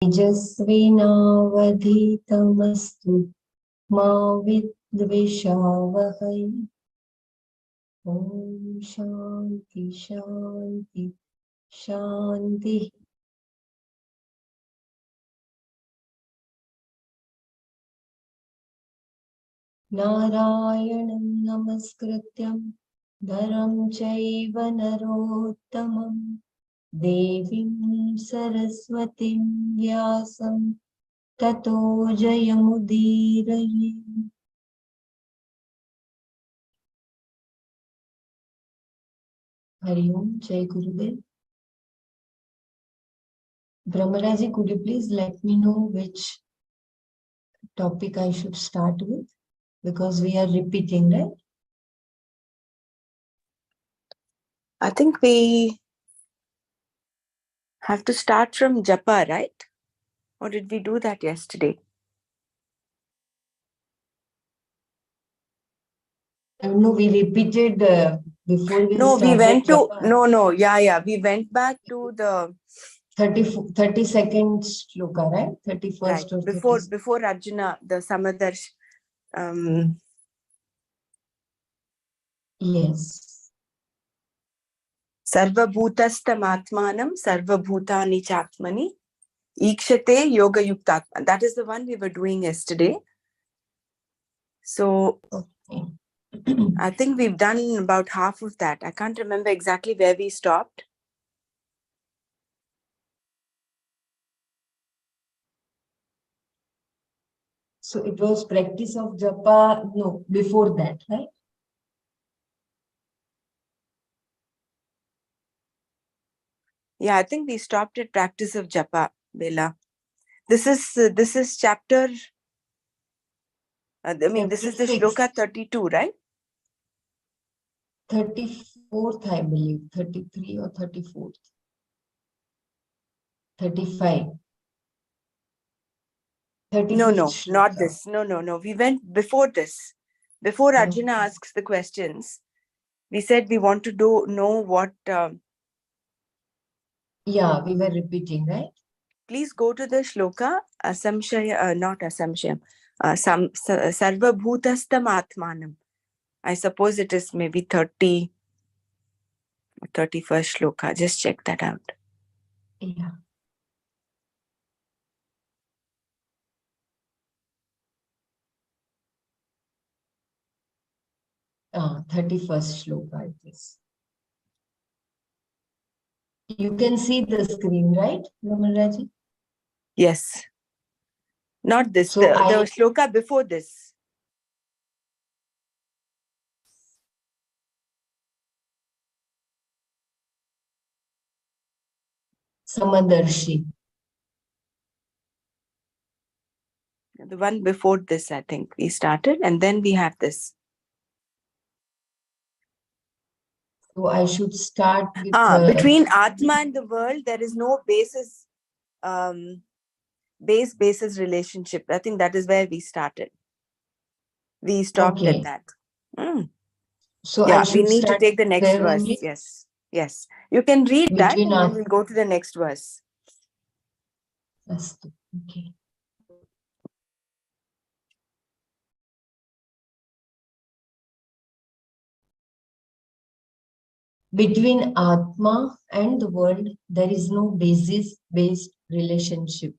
तेजस्विनावधीतमस्तु मा विद्विषावहै। ॐ शान्ति शान्ति शान्ति। नारायणं नमस्कृत्यं नरं चैव नरोत्तमं देवीं सरस्वतीं व्यासं ततो जयमुदीरये। Hari Om, Jai Gurudev. Brahmaraji, could you please let me know which topic I should start with? Because we are repeating, right? I think we have to start from japa, right? Or did we do that yesterday? No, we repeated before we No, started. we went to, japa. yeah. We went back to the 32nd shloka, right? 31st right, or before Arjuna, the Samadarsh. Yes. Sarvabhutastam atmanam sarvabhutani chatmani ikshate yoga yuktatma. That is the one we were doing yesterday. So Okay. I think we've done about half of that. I can't remember exactly where we stopped. So it was practice of japa, no, before that, right? Yeah, I think we stopped at practice of japa, Bela. This is chapter, this is the shloka 32, right? 34th, I believe, 33 or 34th. 35. No, not this. No. We went before this. Before Arjuna asks the questions, we said we want to know what... Yeah, we were repeating, right? Please go to the shloka, not asamshayam, sarvabhutastam atmanam. I suppose it is maybe 30 or 31st shloka. Just check that out. Yeah. Ah, 31st shloka it is. You can see the screen, right, Ramaraji? Yes. Not this, So the shloka before this. Samadarshi. The one before this, I think we started, and then we have this. So I should start with between Atma and the world, there is no basis, basis relationship. I think that is where we started. We stopped at that. So yeah, I should we need to take the next verse. Only? Yes. You can read that, and then we'll go to the next verse. Okay. Between Atma and the world, there is no basis-based relationship.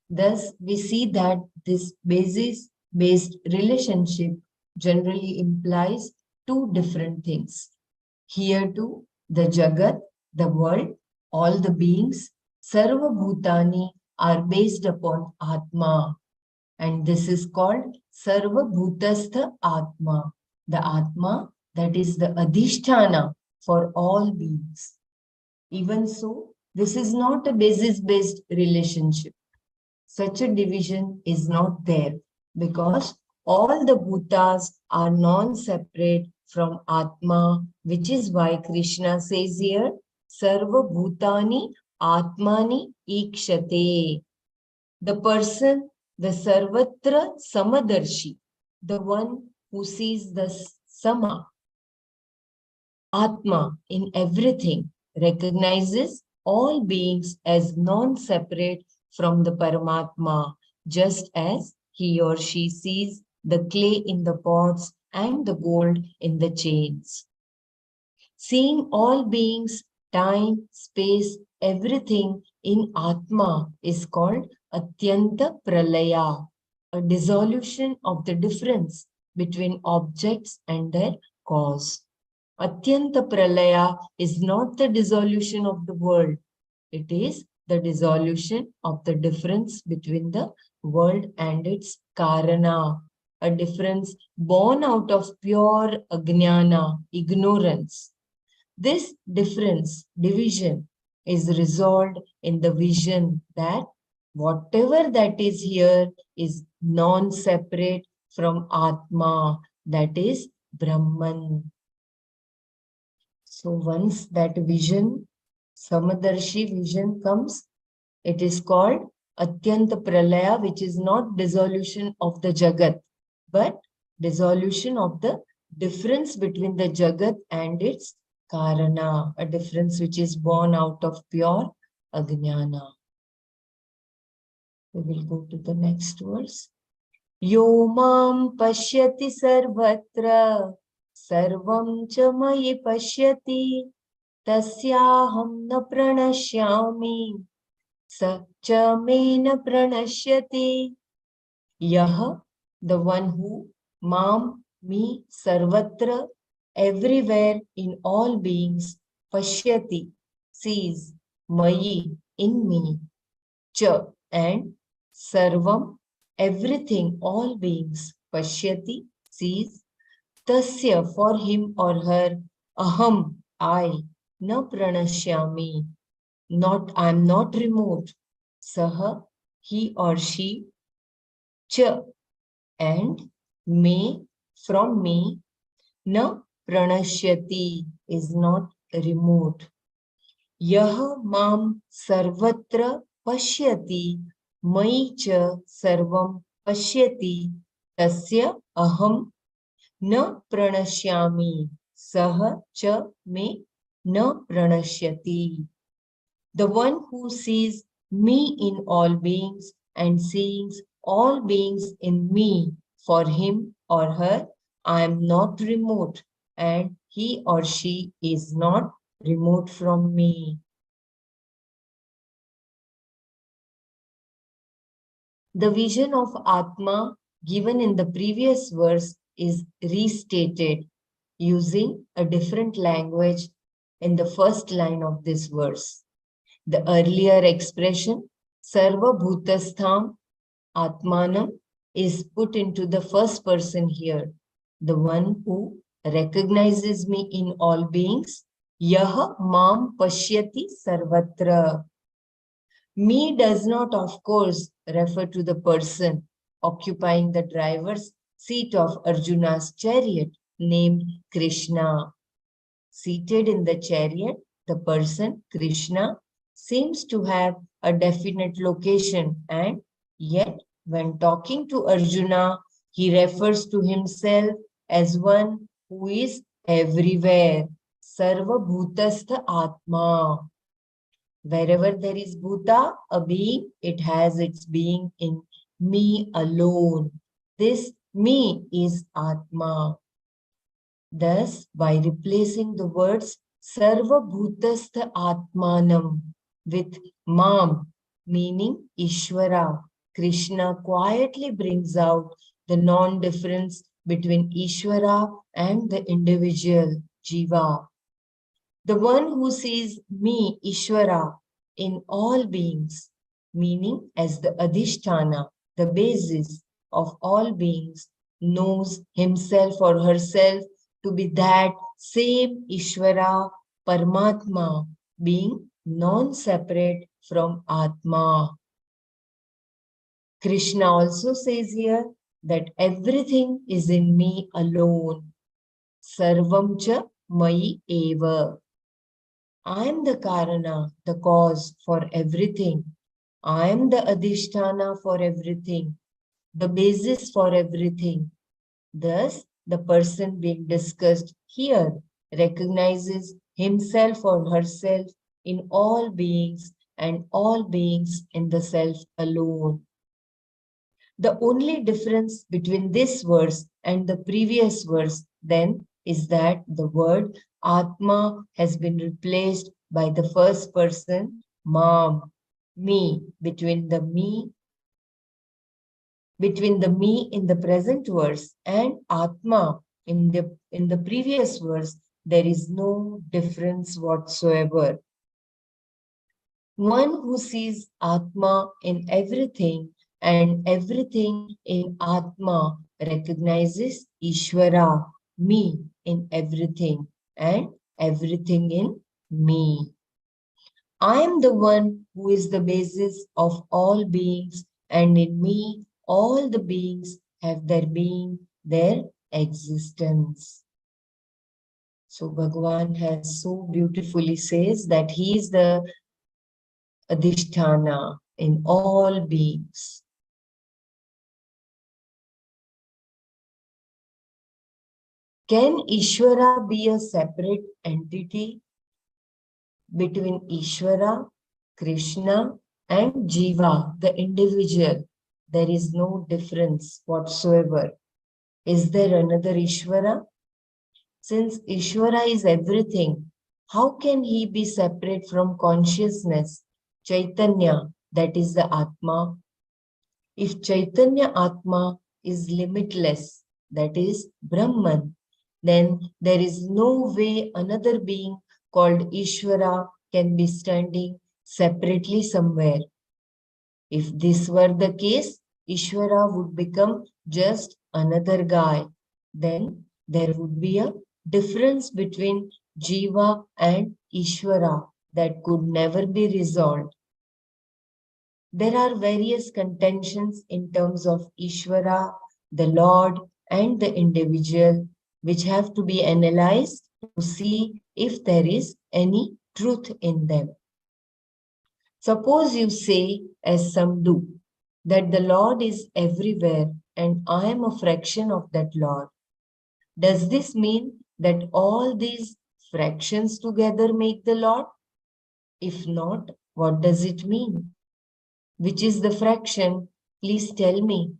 Thus, we see that this basis-based relationship generally implies two different things. Here too, the Jagat, the world, all the beings, Sarva Bhutani are based upon Atma. And this is called Sarva Bhutastha Atma, the Atma that is the Adhisthana for all beings. Even so, this is not a basis-based relationship. Such a division is not there because all the Bhutas are non-separate from Atma, which is why Krishna says here, Sarva Bhutani Atmani Ikshate. The person, the Sarvatra Samadarshi, the one who sees the Sama, Atma in everything, recognizes all beings as non-separate from the Paramatma, just as he or she sees the clay in the pots and the gold in the chains. Seeing all beings, time, space, everything in Atma is called Atyanta Pralaya, a dissolution of the difference between objects and their cause. Atyanta Pralaya is not the dissolution of the world, it is the dissolution of the difference between the world and its Karana, a difference born out of pure Ajnana, ignorance. This difference, division, is resolved in the vision that whatever that is here is non-separate from Atma, that is Brahman. So once that vision, Samadarshi vision comes, it is called Atyanta Pralaya, which is not dissolution of the Jagat, but dissolution of the difference between the Jagat and its Karana, a difference which is born out of pure Ajnana. We will go to the next verse. Yo mam pashyati sarvatra sarvam cha mayi pashyati tasyaham na pranashyami sa cha me na pranashyati. Yah, the one who, mam, me, sarvatra, everywhere in all beings, pashyati, sees, mayi, in me, cha, and sarvam, everything, all beings, pashyati, sees, tasya, for him or her, aham, I, na pranashyami, not, I am not removed, saha, he or she, cha, and me, from me, na pranashyati, is not removed. Yah mam sarvatra pashyati, mai cha sarvam pashyati, tasya aham na pranashyami, sah cha me na pranashyati. The one who sees me in all beings and sees all beings in me, for him or her, I am not remote, and he or she is not remote from me. The vision of Atma given in the previous verse is restated using a different language in the first line of this verse. The earlier expression, Sarva Bhutastham Atmanam, is put into the first person here. The one who recognizes me in all beings, Yah Mam Pashyati Sarvatra. Me does not, of course, refer to the person occupying the driver's seat of Arjuna's chariot named Krishna. Seated in the chariot, the person, Krishna, seems to have a definite location, and yet when talking to Arjuna, he refers to himself as one who is everywhere. Sarva Bhutastha Atma. Wherever there is Bhuta, a being, it has its being in me alone. This me is Atma. Thus, by replacing the words Sarva Bhutastha Atmanam with Mam, meaning Ishvara, Krishna quietly brings out the non-difference between Ishvara and the individual, Jiva. The one who sees me, Ishvara, in all beings, meaning as the Adhisthana, the basis of all beings, knows himself or herself to be that same Ishvara, Paramatma, being non-separate from Atma. Krishna also says here that everything is in me alone. Sarvam cha mai eva. I am the Karana, the cause for everything. I am the Adhisthana for everything, the basis for everything. Thus, the person being discussed here recognizes himself or herself in all beings and all beings in the self alone. The only difference between this verse and the previous verse then is that the word Atma has been replaced by the first person Mam, me, between the me in the present verse and Atma in the previous verse, there is no difference whatsoever. One who sees Atma in everything and everything in Atma recognizes Ishvara, me in everything and everything in me. I am the one who is the basis of all beings, and in me all the beings have their being, their existence. So Bhagavan has so beautifully says that he is the Adhisthana in all beings. Can Ishvara be a separate entity between Ishvara, Krishna, and Jiva, the individual? There is no difference whatsoever. Is there another Ishvara? Since Ishvara is everything, how can he be separate from consciousness, Chaitanya, that is the Atma? If Chaitanya Atma is limitless, that is Brahman, then there is no way another being called Ishvara can be standing separately somewhere. If this were the case, Ishvara would become just another guy. Then there would be a difference between Jiva and Ishvara that could never be resolved. There are various contentions in terms of Ishvara, the Lord, and the individual, which have to be analyzed to see if there is any truth in them. Suppose you say, as some do, that the Lord is everywhere and I am a fraction of that Lord. Does this mean that all these fractions together make the Lord? If not, what does it mean? Which is the fraction? Please tell me.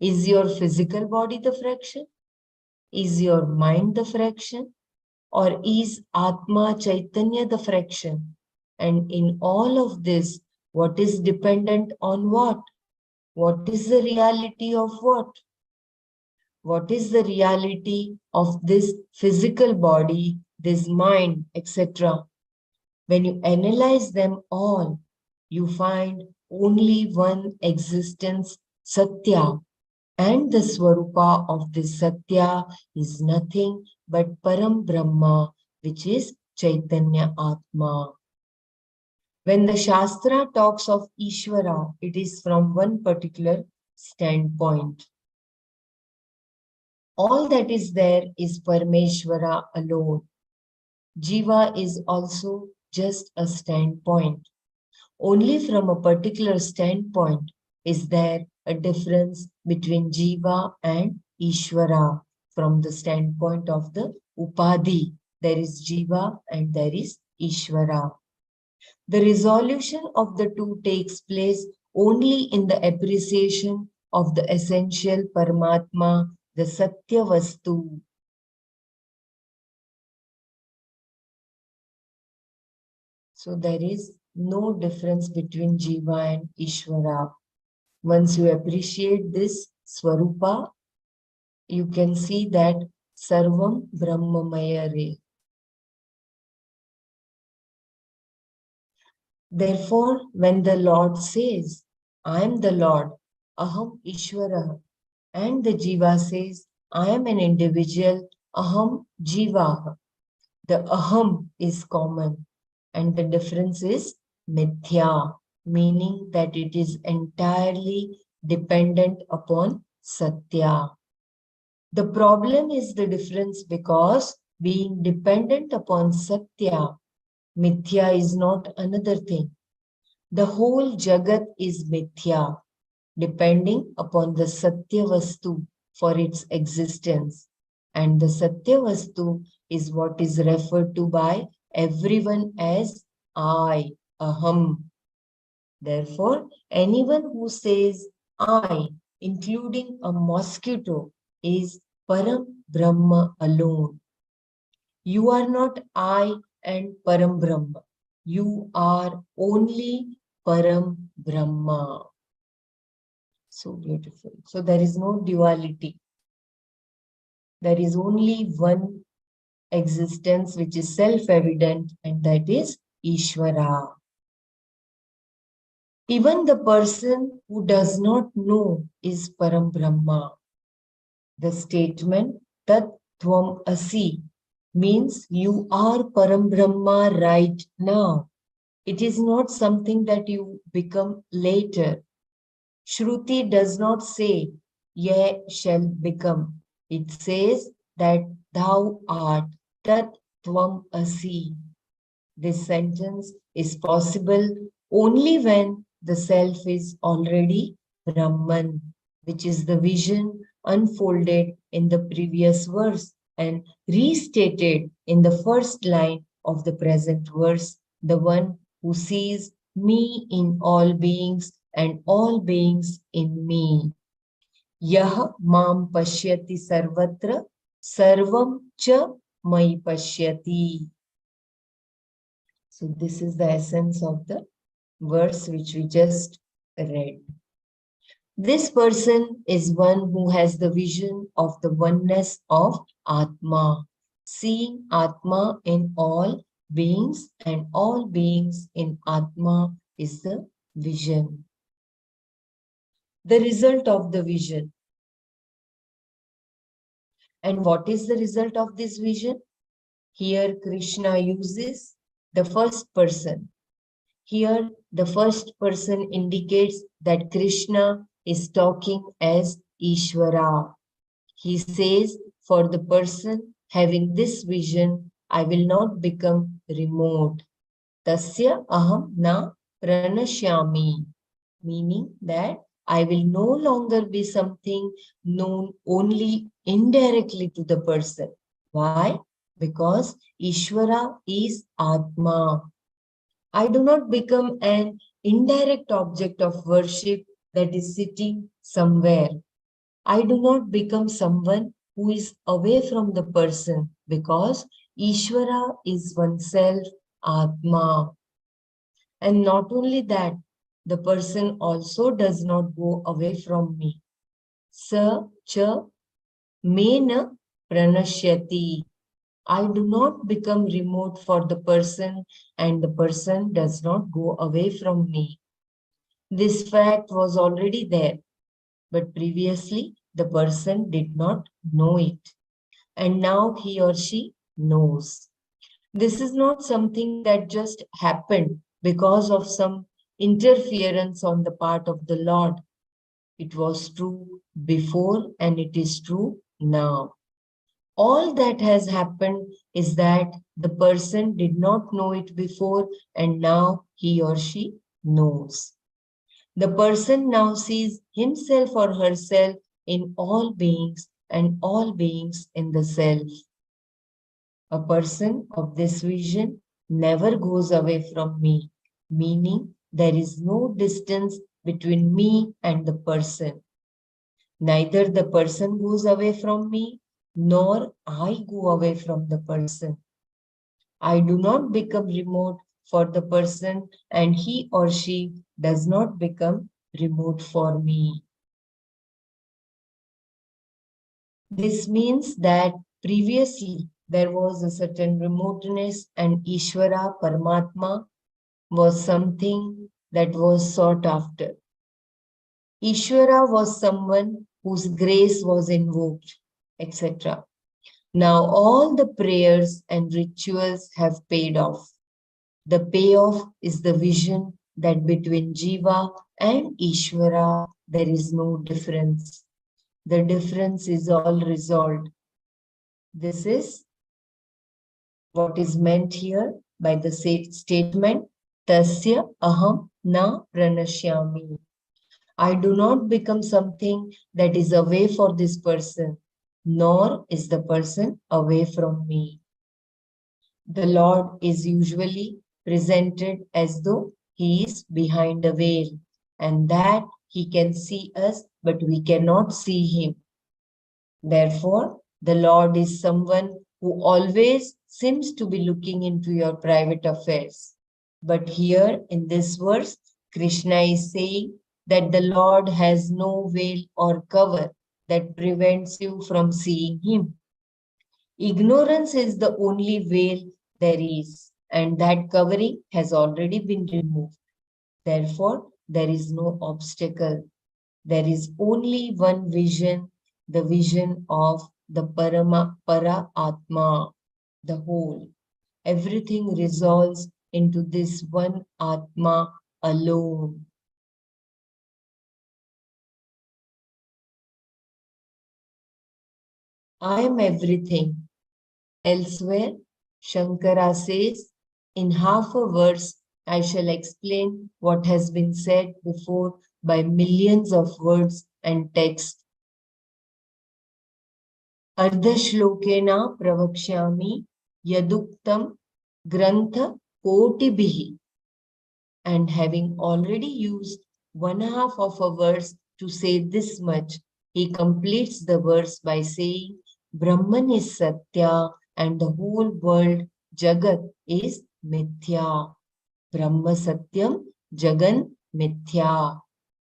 Is your physical body the fraction? Is your mind the fraction? Or is Atma Chaitanya the fraction? And in all of this, what is dependent on what? What is the reality of what? What is the reality of this physical body, this mind, etc.? When you analyze them all, you find only one existence, Satya. And the Swarupa of this Satya is nothing but Param Brahma, which is Chaitanya Atma. When the Shastra talks of Ishvara, it is from one particular standpoint. All that is there is Parameshwara alone. Jiva is also just a standpoint. Only from a particular standpoint is there a difference between Jiva and Ishvara. From the standpoint of the Upadhi, there is Jiva and there is Ishvara. The resolution of the two takes place only in the appreciation of the essential Paramatma, the Satya Vastu. So there is no difference between Jiva and Ishvara. Once you appreciate this Swarupa, you can see that Sarvam Brahmamaya Re. Therefore, when the Lord says, I am the Lord, Aham Ishvara, and the Jiva says, I am an individual, Aham Jiva, the Aham is common, and the difference is Mithya, meaning that it is entirely dependent upon Satya. The problem is the difference because being dependent upon Satya, Mithya is not another thing. The whole Jagat is Mithya, depending upon the Satya Vastu for its existence. And the Satya Vastu is what is referred to by everyone as I, Aham. Therefore, anyone who says I, including a mosquito, is Param Brahma alone. You are not I and Param Brahma. You are only Param Brahma. So beautiful. So there is no duality. There is only one existence which is self-evident, and that is Ishvara. Even the person who does not know is Param Brahma. The statement Tat Tvam Asi means you are Param Brahma right now. It is not something that you become later. Shruti does not say, ye shall become. It says that thou art Tat Tvam Asi. This sentence is possible only when the self is already Brahman, which is the vision unfolded in the previous verse and restated in the first line of the present verse, the one who sees me in all beings and all beings in me. Yah mam pashyati sarvatra sarvam cha mai pashyati. So this is the essence of the verse which we just read. This person is one who has the vision of the oneness of Atma, seeing Atma in all beings, and all beings in Atma is the vision. The result of the vision. And what is the result of this vision? Here Krishna uses the first person. Here, the first person indicates that Krishna is talking as Ishvara. He says, for the person having this vision, I will not become remote. Tasya aham na pranashyami, meaning that I will no longer be something known only indirectly to the person. Why? Because Ishvara is Atma. I do not become an indirect object of worship that is sitting somewhere. I do not become someone who is away from the person because Ishvara is oneself, Atma. And not only that, the person also does not go away from me. Sa cha mena pranashyati. I do not become remote for the person, and the person does not go away from me. This fact was already there, but previously the person did not know it, and now he or she knows. This is not something that just happened because of some interference on the part of the Lord. It was true before and it is true now. All that has happened is that the person did not know it before and now he or she knows. The person now sees himself or herself in all beings and all beings in the self. A person of this vision never goes away from me, meaning there is no distance between me and the person. Neither the person goes away from me, nor I go away from the person. I do not become remote for the person, and he or she does not become remote for me. This means that previously there was a certain remoteness, and Ishvara, Paramatma, was something that was sought after. Ishvara was someone whose grace was invoked, etc. Now all the prayers and rituals have paid off. The payoff is the vision that between Jiva and Ishvara there is no difference. The difference is all resolved. This is what is meant here by the statement Tasya aham na pranashyami. I do not become something that is away for this person, nor is the person away from me. The Lord is usually presented as though He is behind a veil, and that he can see us, but we cannot see him. Therefore, the Lord is someone who always seems to be looking into your private affairs. But here in this verse, Krishna is saying that the Lord has no veil or cover that prevents you from seeing him. Ignorance is the only veil there is, and that covering has already been removed. Therefore, there is no obstacle. There is only one vision, the vision of the Para Atma, the whole. Everything resolves into this one Atma alone. I am everything. Elsewhere, Shankara says, in half a verse, I shall explain what has been said before by millions of words and text. Ardhashlokena pravakshami yaduktam grantha kotibhihi. And having already used one half of a verse to say this much, he completes the verse by saying, Brahman is Satya and the whole world, Jagat, is Mithya. Brahma Satyam, Jagan Mithya.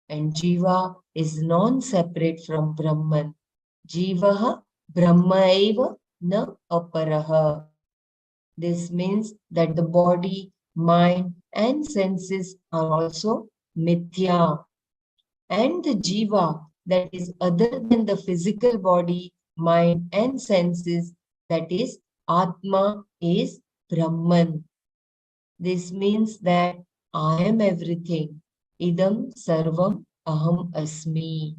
And Jiva is non-separate from Brahman. Jivaha Brahmaiva na aparaha. This means that the body, mind, and senses are also mithya. And the jiva, that is other than the physical body, mind, and senses, that is Atma, is Brahman. This means that I am everything. Idam sarvam aham asmi.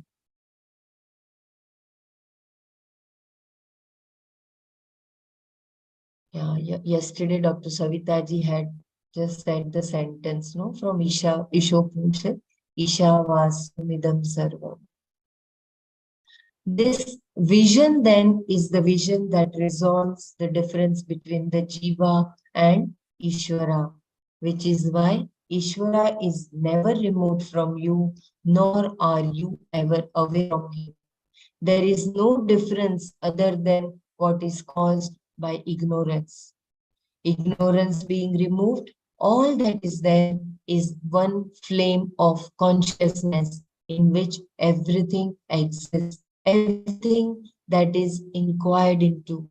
Yeah, yesterday Dr. Savitaji had just said the sentence, no, from Ishopanishad, Isha Vasmidam Sarvam. This vision then is the vision that resolves the difference between the Jiva and Ishvara, which is why Ishvara is never removed from you, nor are you ever away from him. There is no difference other than what is caused by ignorance. Ignorance being removed, all that is there is one flame of consciousness in which everything exists, everything that is inquired into,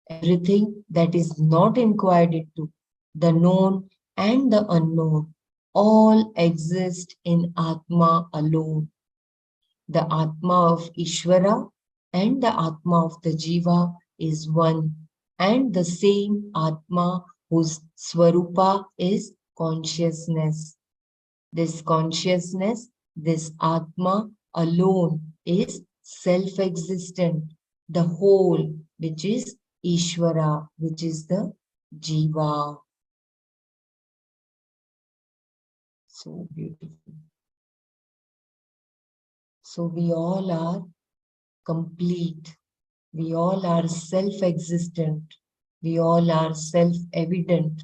everything that is not inquired into, the known and the unknown, all exist in Atma alone. The Atma of Ishvara and the Atma of the Jiva is one and the same Atma whose Swarupa is consciousness. This consciousness, this Atma alone is self-existent, the whole, which is Ishvara, which is the Jiva. So beautiful. So we all are complete. We all are self-existent. We all are self-evident.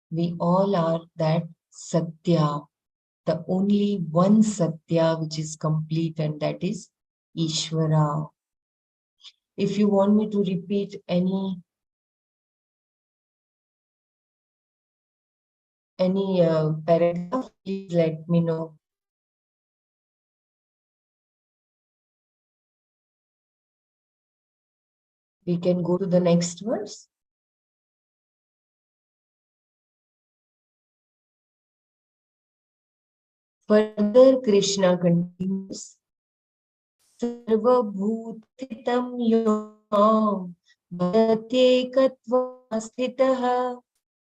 We all are that Satya, the only one Satya which is complete, and that is Ishvara. If you want me to repeat any paragraph, please let me know. We can go to the next verse. Further, Krishna continues, Sarvabhutitam yam bhatyekatva sthitah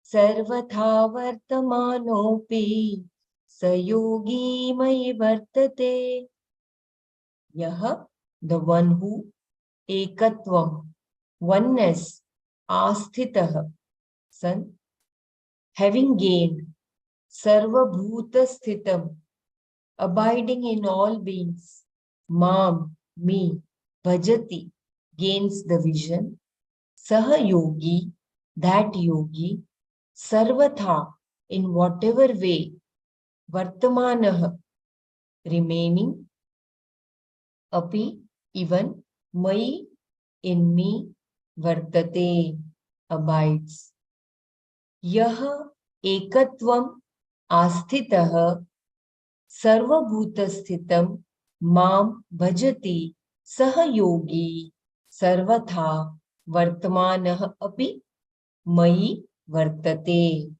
sarvatha vartamanopi sayogi mai vartate. Yaha, the one who, ekatvam, oneness, asthitah, son, having gained, sarvabhuta sthitam, abiding in all beings, mam, me, bhajati, gains the vision, saha yogi, that yogi, sarvatha, in whatever way, Vartamanah, remaining, api, even, mai, in me, vartate, abides. Yah ekatvam आस्थितः सर्वभूतस्थितं मां भजति सह योगी सर्वथा वर्तमानः अपि मयि वर्तते.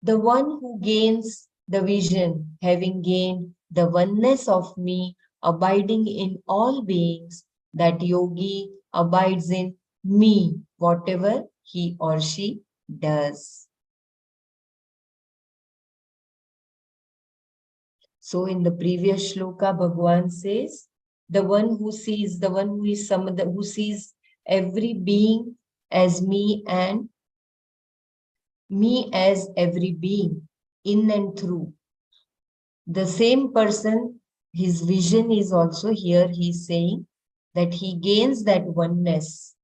The one who gains the vision, having gained the oneness of me, abiding in all beings, that yogi abides in me, whatever he or she does. So in the previous shloka, Bhagavan says, the one who sees, the one who is who sees every being as me and me as every being, in and through. The same person, his vision is also here, he's saying that he gains that oneness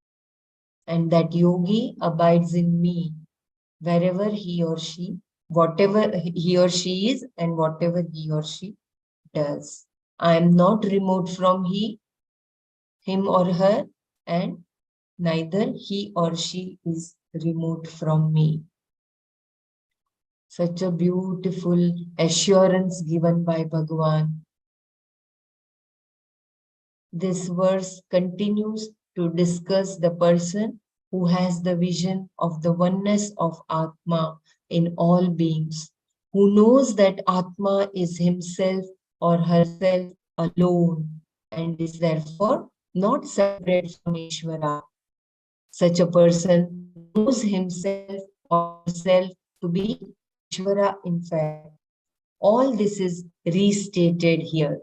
and that yogi abides in me, wherever he or she, whatever he or she is and whatever he or she does. I am not remote from him or her, and neither he or she is remote from me. Such a beautiful assurance given by Bhagavan. This verse continues to discuss the person who has the vision of the oneness of Atma in all beings, who knows that Atma is himself or herself alone and is therefore not separate from Ishvara. Such a person knows himself or herself to be Ishvara in fact. All this is restated here.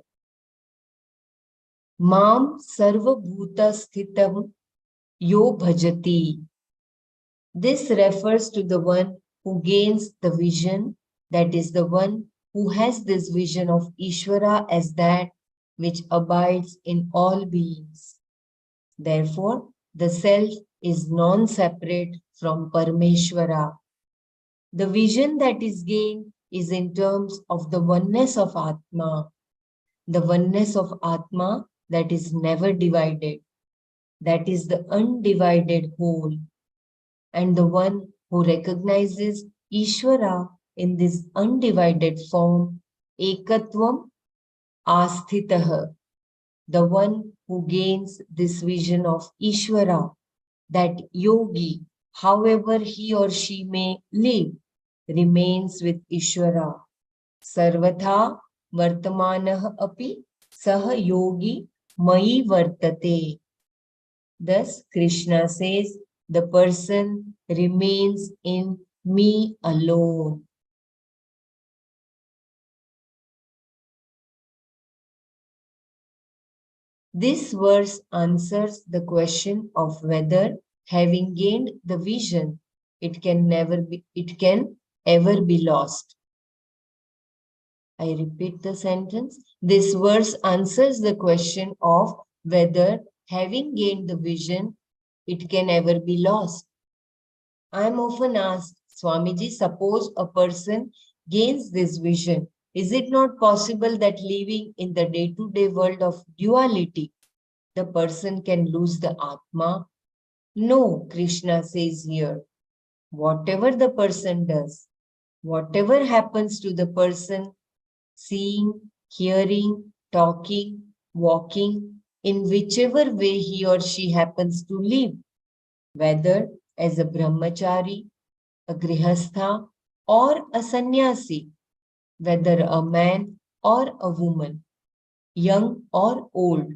Mam sarva bhuta sthitam yo bhajati. This refers to the one who gains the vision, that is the one who has this vision of Ishvara as that which abides in all beings. Therefore, the self is non-separate from Parameshwara. The vision that is gained is in terms of the oneness of Atma, the oneness of Atma that is never divided, that is the undivided whole, and the one who recognizes Ishvara in this undivided form, Ekatvam Asthitah, the one who gains this vision of Ishvara, that yogi, however he or she may live, remains with Ishvara. Sarvatha Vartamanah api Saha yogi Mai Vartate. Thus, Krishna says, the person remains in me alone. This verse answers the question of whether, having gained the vision, it can ever be lost. I repeat the sentence. This verse answers the question of whether, having gained the vision, it can ever be lost. I am often asked, Swamiji, suppose a person gains this vision. Is it not possible that living in the day-to-day world of duality, the person can lose the Atma? No, Krishna says here. Whatever the person does, whatever happens to the person, seeing, hearing, talking, walking, in whichever way he or she happens to live, whether as a brahmachari, a grihastha, or a sannyasi, whether a man or a woman, young or old,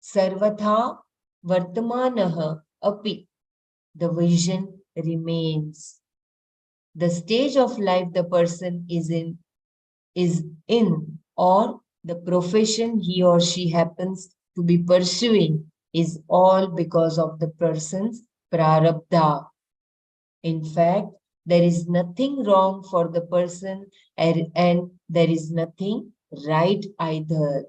sarvatha vartamanaha api, the vision remains. The stage of life the person is in, or the profession he or she happens to be pursuing is all because of the person's prarabdha. In fact, there is nothing wrong for the person and there is nothing right either.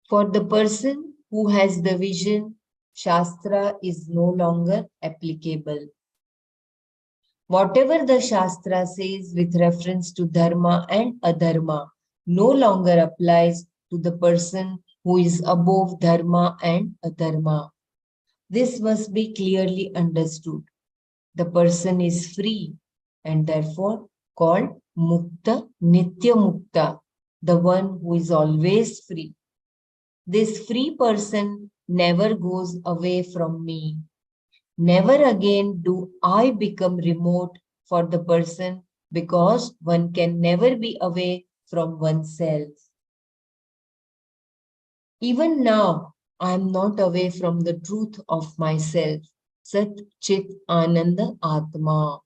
For the person who has the vision, Shastra is no longer applicable. Whatever the Shastra says with reference to dharma and adharma no longer applies to the person who is above dharma and adharma. This must be clearly understood. The person is free and therefore called Mukta, Nitya Mukta, the one who is always free. This free person never goes away from me. Never again do I become remote for the person because one can never be away from oneself. Even now, I am not away from the truth of myself. Sat Chit Ananda Atma.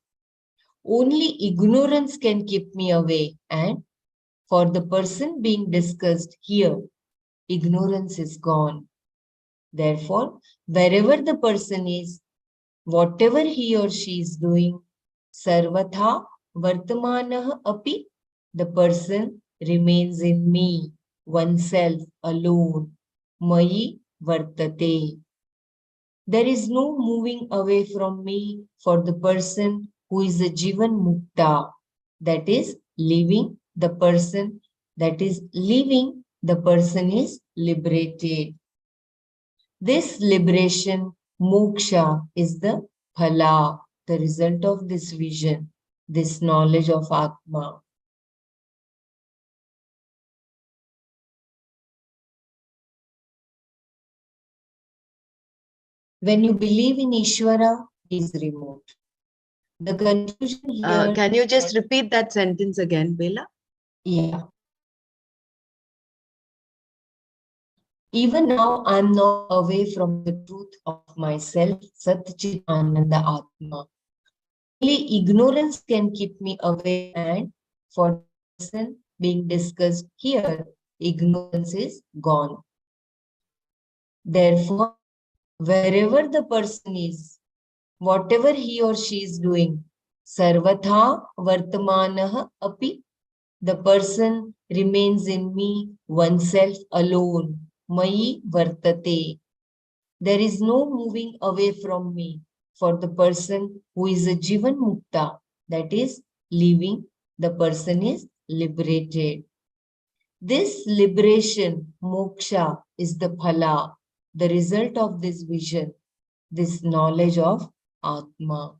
Only ignorance can keep me away, and for the person being discussed here, ignorance is gone. Therefore, wherever the person is, whatever he or she is doing, sarvatha vartamanah api, the person remains in me, oneself alone, mayi vartate. There is no moving away from me for the person who is a Jivan Mukta, that is living the person, the person is liberated. This liberation, moksha, is the phala, the result of this vision, this knowledge of Atma. When you believe in Ishvara, he is remote. The confusion here. Can you just repeat that sentence again, Bela? Yeah. Even now, I am not away from the truth of myself, Sat Chit Ananda Atma. Only ignorance can keep me away, and for the person being discussed here, ignorance is gone. Therefore, wherever the person is, whatever he or she is doing, sarvatha vartamanah api, the person remains in me, oneself alone, mayi vartate. There is no moving away from me for the person who is a Jivan Mukta, that is, living, the person is liberated. This liberation, moksha, is the phala, the result of this vision, this knowledge of Atma.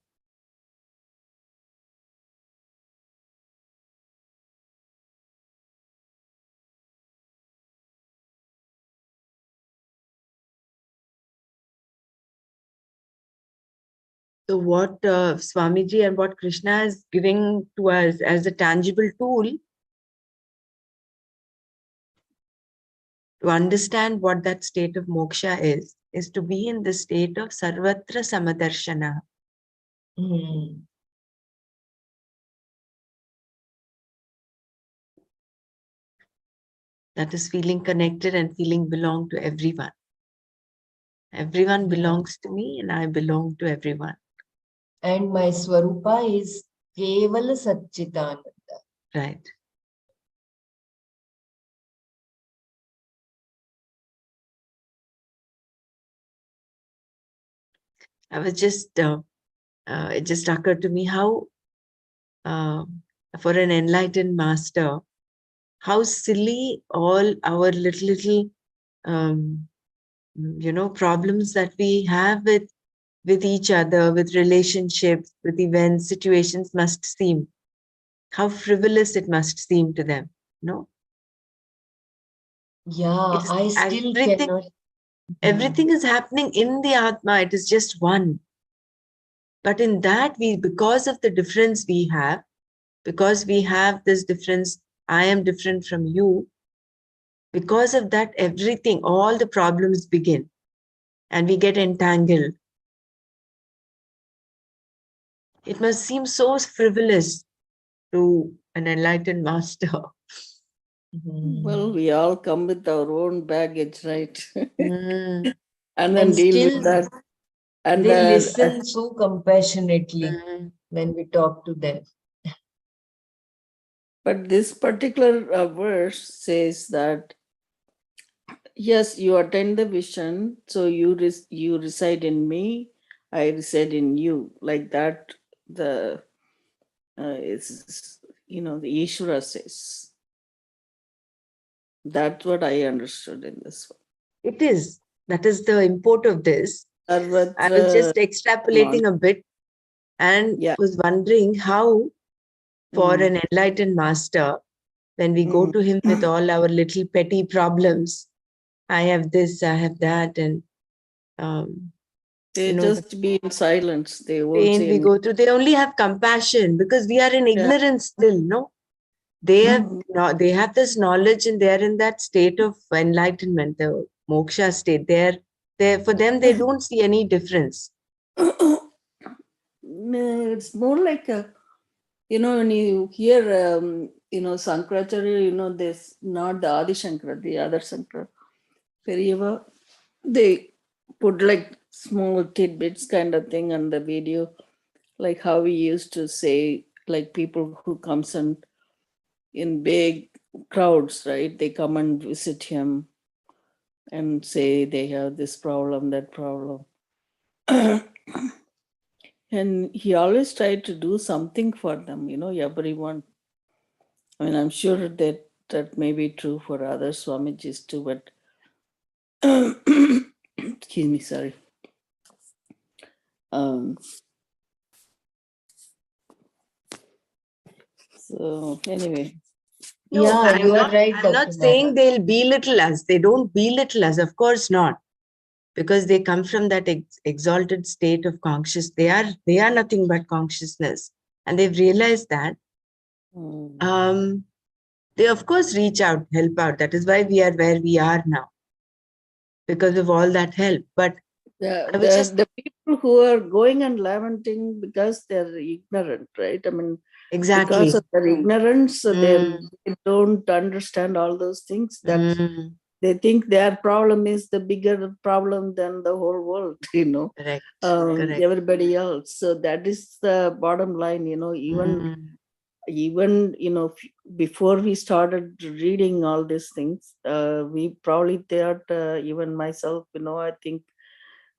So what Swamiji and what Krishna is giving to us as a tangible tool to understand what that state of moksha is to be in the state of sarvatra samadarshana. That is feeling connected and feeling belong to everyone. Everyone belongs to me and I belong to everyone. And my Swarupa is Kevala Satchitananda. Right. I was just, it just occurred to me how, for an enlightened master, how silly all our little problems that we have with each other, with relationships, with events, situations must seem. How frivolous it must seem to them, no? Yeah, I still cannot. Everything is happening in the Atma. It is just one. But in that, because of the difference we have, because we have this difference, I am different from you, because of that, everything, all the problems begin and we get entangled. It must seem so frivolous to an enlightened master. Well, we all come with our own baggage, right? Mm. And then deal with that. And they listen so compassionately when we talk to them. But this particular verse says that yes, you attain the vision. So you reside in me, I reside in you. Like that, the it's the Ishvara says. That's what I understood in this one. It is. That is the import of this. I was Sarvatra just extrapolating a bit and Yeah. was wondering how, for Mm. an enlightened master, when we go Mm. to him with all our little petty problems, I have this, I have that, and They the just be in silence. They won't pain say we anything. go through, they only have compassion because we are in Yeah. ignorance still, no? They have Mm. they have this knowledge and they are in that state of enlightenment, the moksha state. They're for them, they don't see any difference. No, it's more like when you hear, Sankaracharya, this not the Adi Shankara, the other Shankara, Periyava, they put like small tidbits kind of thing on the video, like how we used to say, like people who comes in big crowds, right? They come and visit him and say they have this problem, that problem. And he always tried to do something for them, everyone. I mean, I'm sure that may be true for other Swamijis too, but excuse me, sorry. Um, so anyway. No, Yeah, you are right, I'm Dr. not saying Mara. they'll belittle us. They don't belittle us, of course not, because they come from that exalted state of conscious. They are nothing but consciousness, and they've realized that. Mm. They of course reach out, help out. That is why we are where we are now, because of all that help. But The, I was just the, the people who are going and lamenting because they're ignorant, right? I mean, because exactly. of their ignorance, so Mm, they don't understand all those things. That mm, they think their problem is the bigger problem than the whole world, correct. Correct. everybody else. So that is the bottom line, Mm, even before we started reading all these things, we probably thought, even myself, I think,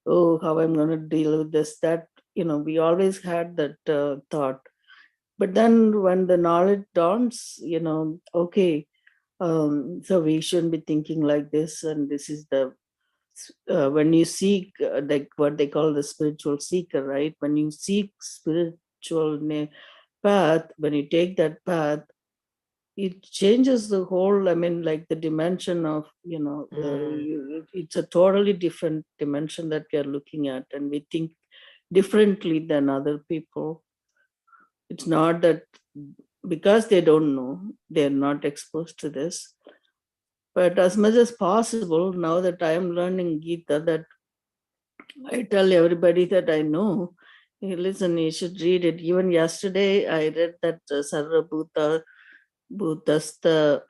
oh, how I'm going to deal with this, that, we always had that thought. But then when the knowledge dawns, okay, so we shouldn't be thinking like this, and this is the when you seek, like what they call the spiritual seeker, right? When you seek spiritual path, when you take that path, it changes the whole, I mean, like the dimension of, it's a totally different dimension that we are looking at, and we think differently than other people. It's not that because they don't know, they're not exposed to this. But as much as possible, now that I am learning Gita, that I tell everybody that I know, hey, listen, you should read it. Even yesterday, I read that Sarva Bhutastha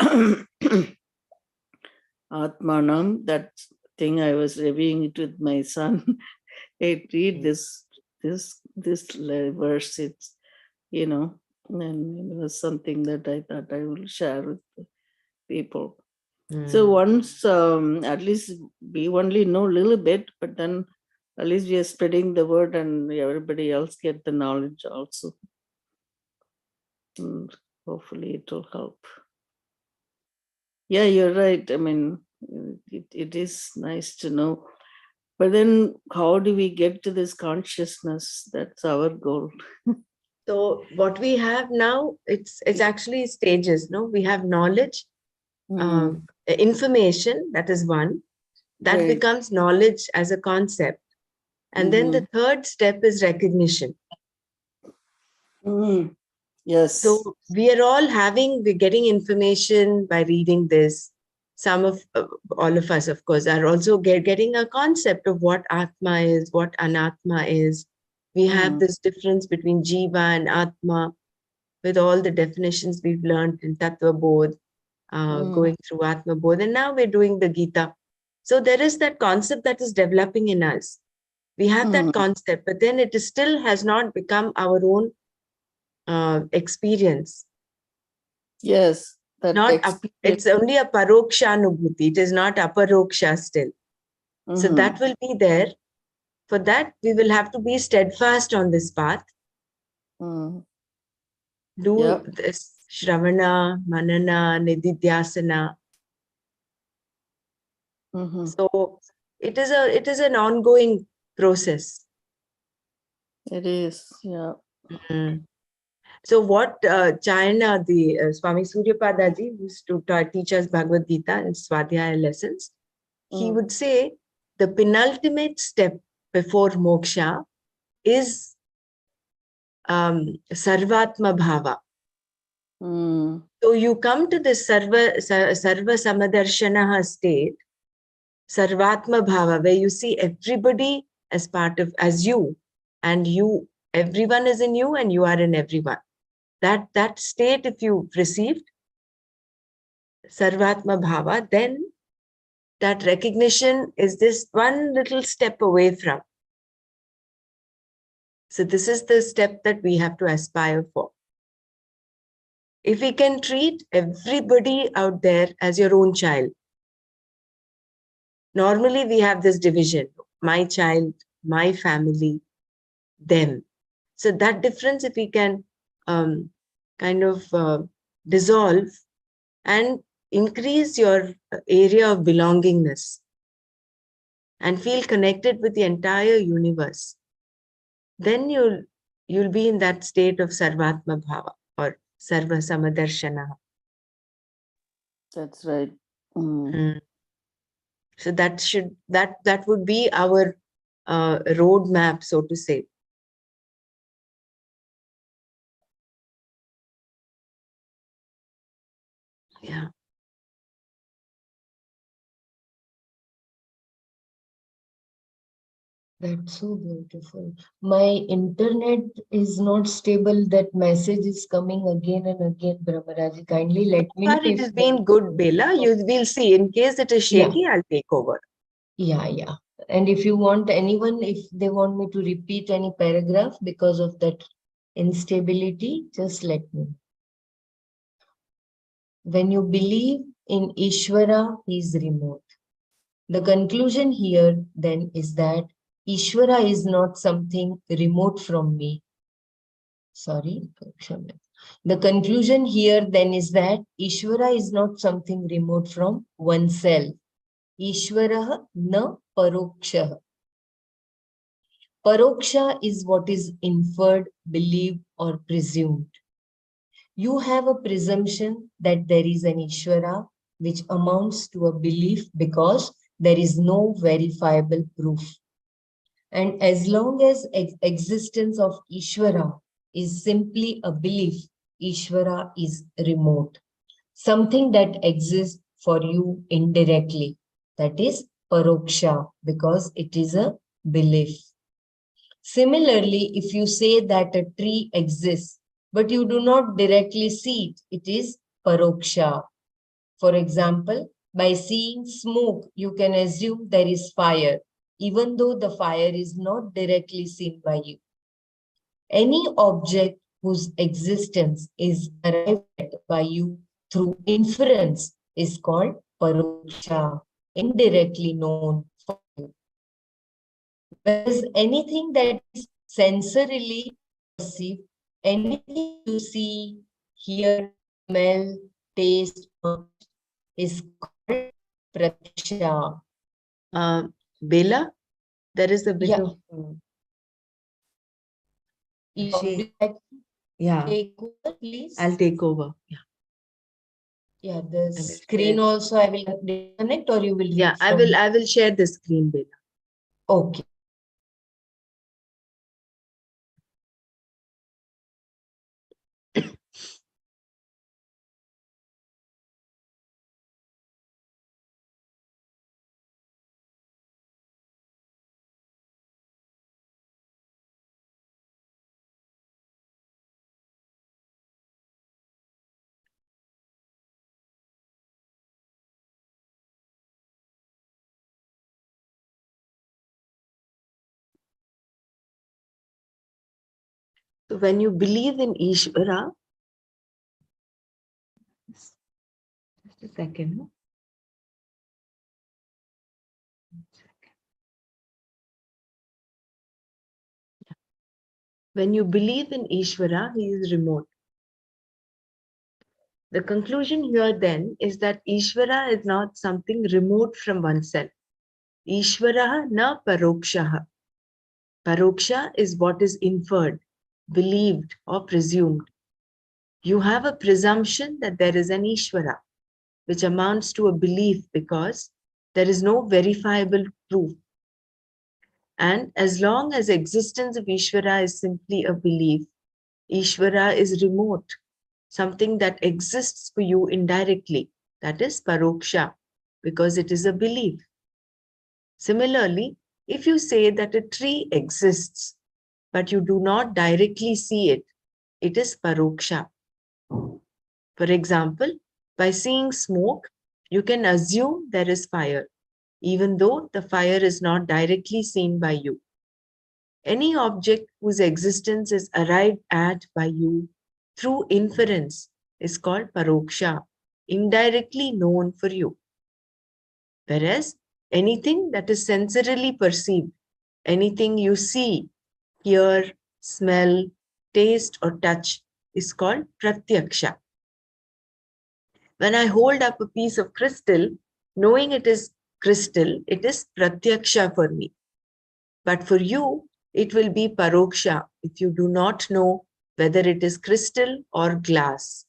Atmanam, that thing I was reviewing it with my son. Hey, read this verse. It's, and it was something that I thought I will share with people. So once, at least we only know a little bit, but then at least we are spreading the word and everybody else get the knowledge also. And hopefully it will help. Yeah, you're right. I mean, it is nice to know. But then how do we get to this consciousness? That's our goal. so what we have now, it's actually stages. No, we have knowledge, information. That is one. That Right. becomes knowledge as a concept, and then the third step is recognition. Yes. So we're getting information by reading this. Some of all of us, of course, are also getting a concept of what Atma is, what Anatma is. We have this difference between Jiva and Atma with all the definitions we've learned in Tattva Bodh, going through Atma Bodh, and now we're doing the Gita. So there is that concept that is developing in us. We have that concept, but then it still has not become our own experience. Yes, That Not experience. it's only a paroksha anubhuti. It is not aparoksha still. So that will be there. For that, we will have to be steadfast on this path. Do this Shravana, Manana, Nididhyasana. So it is an ongoing process. It is, yeah. So what China, the Swami Suryapadaji, who used to teach us Bhagavad Gita and Swadhyaya lessons, he would say the penultimate step before moksha is Sarvatma Bhava. So you come to this Sarva Samadarshana state, Sarvatma Bhava, where you see everybody as part of, as you, and you, everyone is in you and you are in everyone. That state, if you received Sarvatma Bhava, then that recognition is this one little step away from. So this is the step that we have to aspire for. If we can treat everybody out there as your own child. Normally we have this division, my child, my family, them. So that difference, if we can dissolve and increase your area of belongingness and feel connected with the entire universe, then you'll be in that state of Sarvatma Bhava or Sarva Samadarshana. That's right. So that would be our roadmap, so to say. Yeah. That's so beautiful. My internet is not stable. That message is coming again and again, Brahmaraji. Kindly let me know It if has been good, Bela. You will see. In case it is shaky, I'll take over. Yeah. And if you want anyone, if they want me to repeat any paragraph because of that instability, just let me know. When you believe in Ishvara, he is remote. The conclusion here then is that Ishvara is not something remote from me. Sorry. The conclusion here then is that Ishvara is not something remote from oneself. Ishvara na paroksha. Paroksha is what is inferred, believed, or presumed. You have a presumption that there is an Ishvara, which amounts to a belief because there is no verifiable proof. And as long as existence of Ishvara is simply a belief, Ishvara is remote. Something that exists for you indirectly. That is paroksha, because it is a belief. Similarly, if you say that a tree exists, but you do not directly see it, it is paroksha. For example, by seeing smoke, you can assume there is fire, even though the fire is not directly seen by you. Any object whose existence is arrived at by you through inference is called paroksha, indirectly known for you. Whereas anything that is sensorily perceived, anything you see, hear, smell, taste, is called pratiksha. Bela, there is a bit of... Take over, please. I'll take over. Yeah, the screen also I will disconnect, or you will read. Yeah, I will share the screen, Bela. Okay. So when you believe in Ishvara, a second. Huh? When you believe in Ishvara, he is remote. The conclusion here then is that Ishvara is not something remote from oneself. Ishvara na parokshaha. Paroksha is what is inferred, believed, or presumed. You have a presumption that there is an Ishvara, which amounts to a belief because there is no verifiable proof. And as long as existence of Ishvara is simply a belief, Ishvara is remote, something that exists for you indirectly. That is paroksha, because it is a belief. Similarly, if you say that a tree exists, but you do not directly see it, it is paroksha. For example, by seeing smoke, you can assume there is fire, even though the fire is not directly seen by you. Any object whose existence is arrived at by you through inference is called paroksha, indirectly known for you. Whereas anything that is sensorily perceived, anything you see, hear, smell, taste, or touch is called pratyaksha. When I hold up a piece of crystal, knowing it is crystal, it is pratyaksha for me. But for you, it will be paroksha if you do not know whether it is crystal or glass.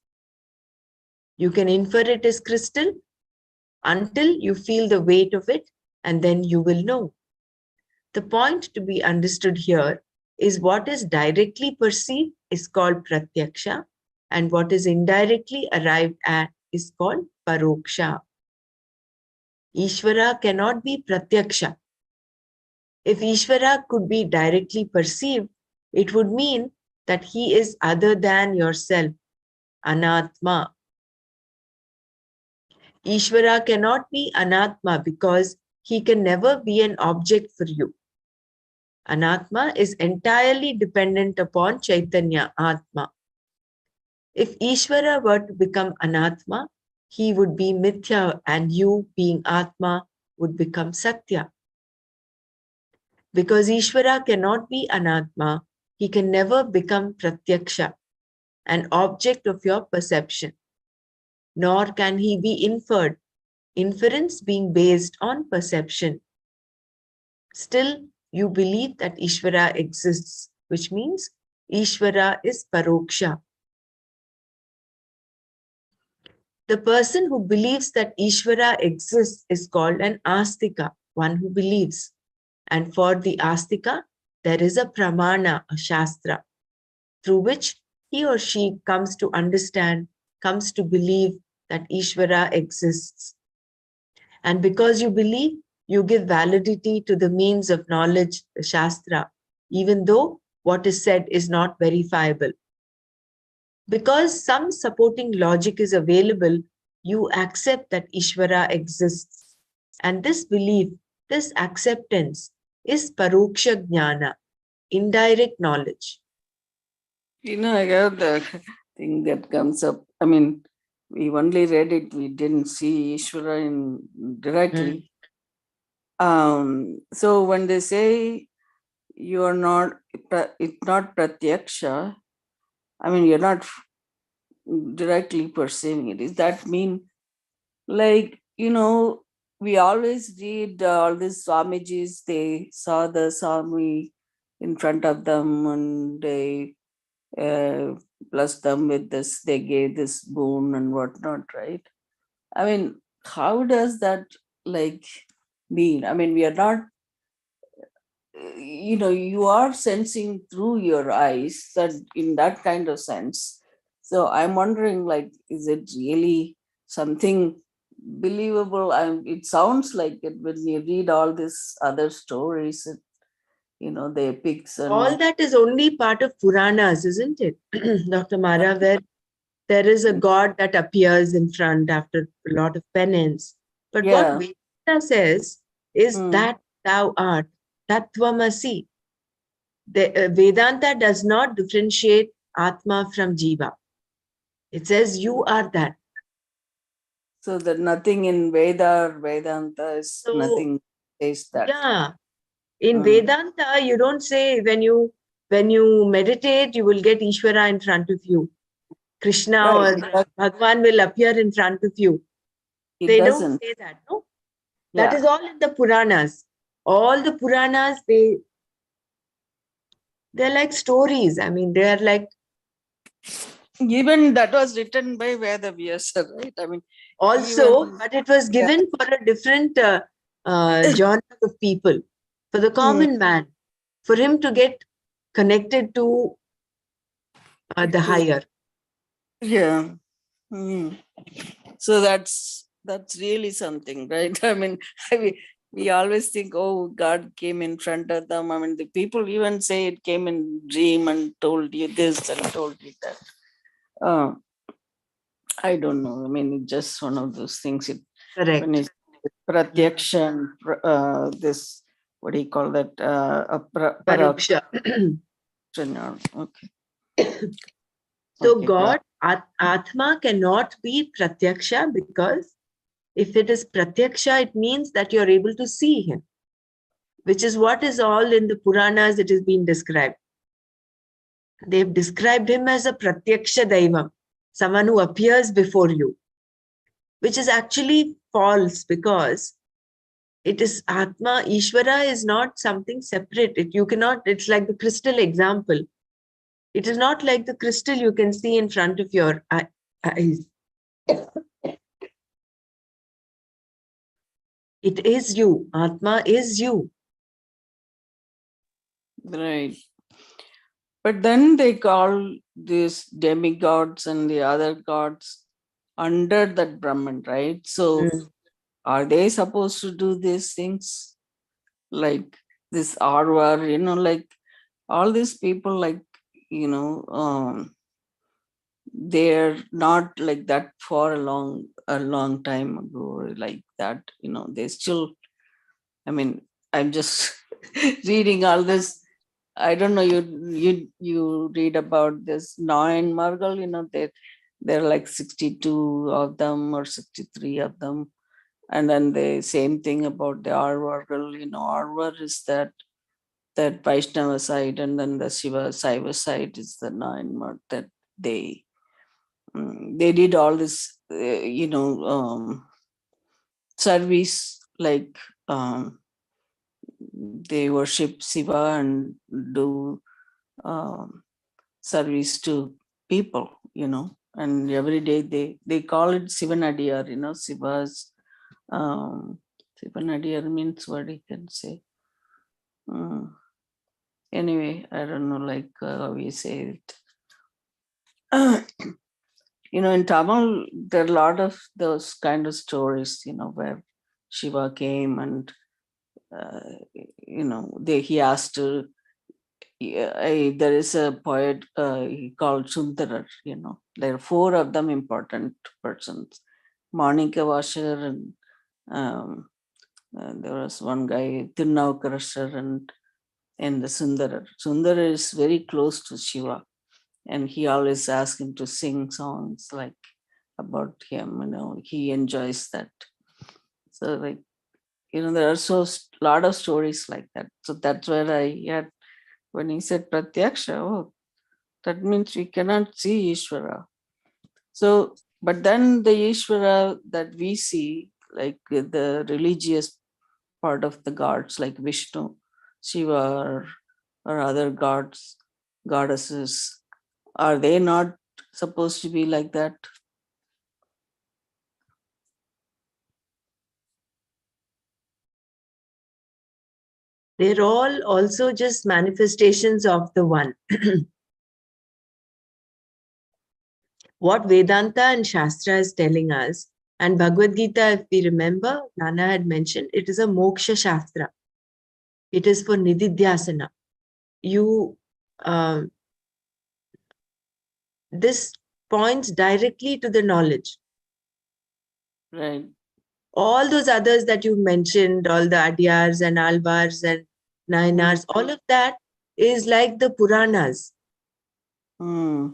You can infer it as crystal until you feel the weight of it, and then you will know. The point to be understood here is what is directly perceived is called pratyaksha, and what is indirectly arrived at is called paroksha. Ishvara cannot be pratyaksha. If Ishvara could be directly perceived, it would mean that he is other than yourself, anatma. Ishvara cannot be anatma because he can never be an object for you. Anatma is entirely dependent upon Chaitanya, Atma. If Ishvara were to become Anatma, he would be Mithya, and you, being Atma, would become Satya. Because Ishvara cannot be Anatma, he can never become Pratyaksha, an object of your perception. Nor can he be inferred, inference being based on perception. Still, you believe that Ishvara exists, which means Ishvara is Paroksha. The person who believes that Ishvara exists is called an Astika, one who believes. And for the Astika, there is a Pramana, a Shastra, through which he or she comes to understand, comes to believe that Ishvara exists. And because you believe, you give validity to the means of knowledge, the Shastra, even though what is said is not verifiable. Because some supporting logic is available, you accept that Ishvara exists. And this belief, this acceptance is Paroksha Jnana, indirect knowledge. I got the thing that comes up. I mean, we only read it, we didn't see Ishvara directly. So when they say you are not, it's not pratyaksha, I mean, you're not directly perceiving it. Does that mean, like, we always read all these Swamijis, they saw the Swami in front of them and they blessed them with this, they gave this boon and whatnot, right? I mean, how does that mean? I mean, we are not, you are sensing through your eyes, that in that kind of sense. So I'm wondering, is it really something believable? It sounds like it when you read all these other stories, the epics and all that is only part of Puranas, isn't it, Dr. Mara, where there is a God that appears in front after a lot of penance. But what Vedanta says is that thou art, Tattvamasi. Vedanta does not differentiate Atma from Jiva. It says you are that. So that nothing in Veda or Vedanta is So, nothing says that. yeah, in Mm. Vedanta, you don't say when you meditate, you will get Ishvara in front of you. Krishna Right, or Bhagwan will appear in front of you. it They don't doesn't. say that, no? That Yeah. is all in the Puranas. All the Puranas, they're like stories. I mean, they are like Even that was written by Veda Vyasa, right? I mean, also, even but it was yeah. given for a different genre of people, for the common man, for him to get connected to the higher. Yeah. Mm. So that's really something, right? I mean, we always think, oh, God came in front of them. I mean, the people even say it came in dream and told you this and told you that. I don't know. I mean, it's just one of those things. When Correct. it's pratyaksha and this, what do you call that? Paroksha. Okay. So Okay. God, Atma cannot be pratyaksha because if it is pratyaksha, it means that you're able to see him, which is what is all in the Puranas it is being described. They've described him as a pratyaksha daivam, someone who appears before you, which is actually false because it is Atma, Ishvara is not something separate. You cannot, it's like the crystal example. It is not like the crystal you can see in front of your eyes. It is you. Atma is you. Right. But then they call these demigods and the other gods under that Brahman, right? So Mm. are they supposed to do these things? Like this Arvar, like all these people, like, they're not like that for a long time ago, like that, they still, I mean, I'm just reading all this. I don't know. You read about this Nine Margal. There are like 62 of them or 63 of them, and then the same thing about the Arvargal. Arvar is that Vaishnava side, and then the Saiva side is the Nine Marg that they did all this, service, like they worship Shiva and do um, service to people, and every day they call it Sivanadiyar, Shiva's Sivanadiyar means what you can say. Anyway, I don't know, like how we say it. In Tamil, there are a lot of those kind of stories, where Shiva came and, he asked to, there is a poet he called Sundarar, there are four of them important persons. Manika Vashar and there was one guy, Tirunavkarashar and the Sundarar. Sundarar is very close to Shiva, and he always asks him to sing songs like about him, he enjoys that. So like, there are so lot of stories like that. So that's where I had, when he said Pratyaksha, oh, that means we cannot see Ishvara. So, but then the Ishvara that we see, like the religious part of the gods, like Vishnu, Shiva, or other gods, goddesses, are they not supposed to be like that? They're all also just manifestations of the one. What Vedanta and Shastra is telling us, and Bhagavad Gita, if we remember, Nana had mentioned, it is a moksha shastra. It is for nididhyasana. This points directly to the knowledge. Right. All those others that you mentioned, all the Adyars and Alvars and Nayanars, all of that is like the Puranas. Mm.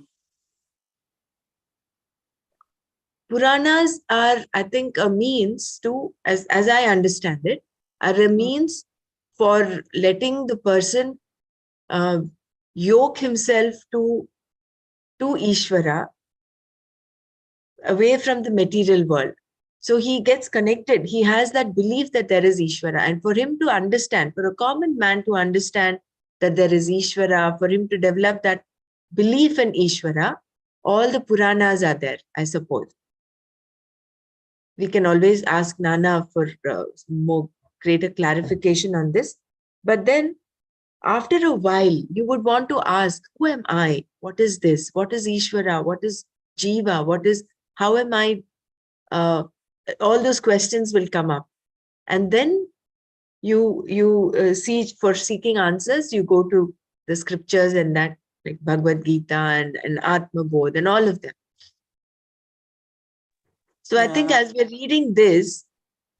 Puranas are, I think, a means to, as I understand it, are a means for letting the person yoke himself to Ishvara, away from the material world. So he gets connected. He has that belief that there is Ishvara. And for him to understand, for a common man to understand that there is Ishvara, for him to develop that belief in Ishvara, all the Puranas are there, I suppose. We can always ask Nana for more greater clarification on this. But then after a while, you would want to ask, who am I? What is this? What is Ishvara? What is Jiva? What is, how am I? All those questions will come up. And then you see, for seeking answers, you go to the scriptures and that, like Bhagavad Gita and Atma Bodh and all of them. So I think as we're reading this,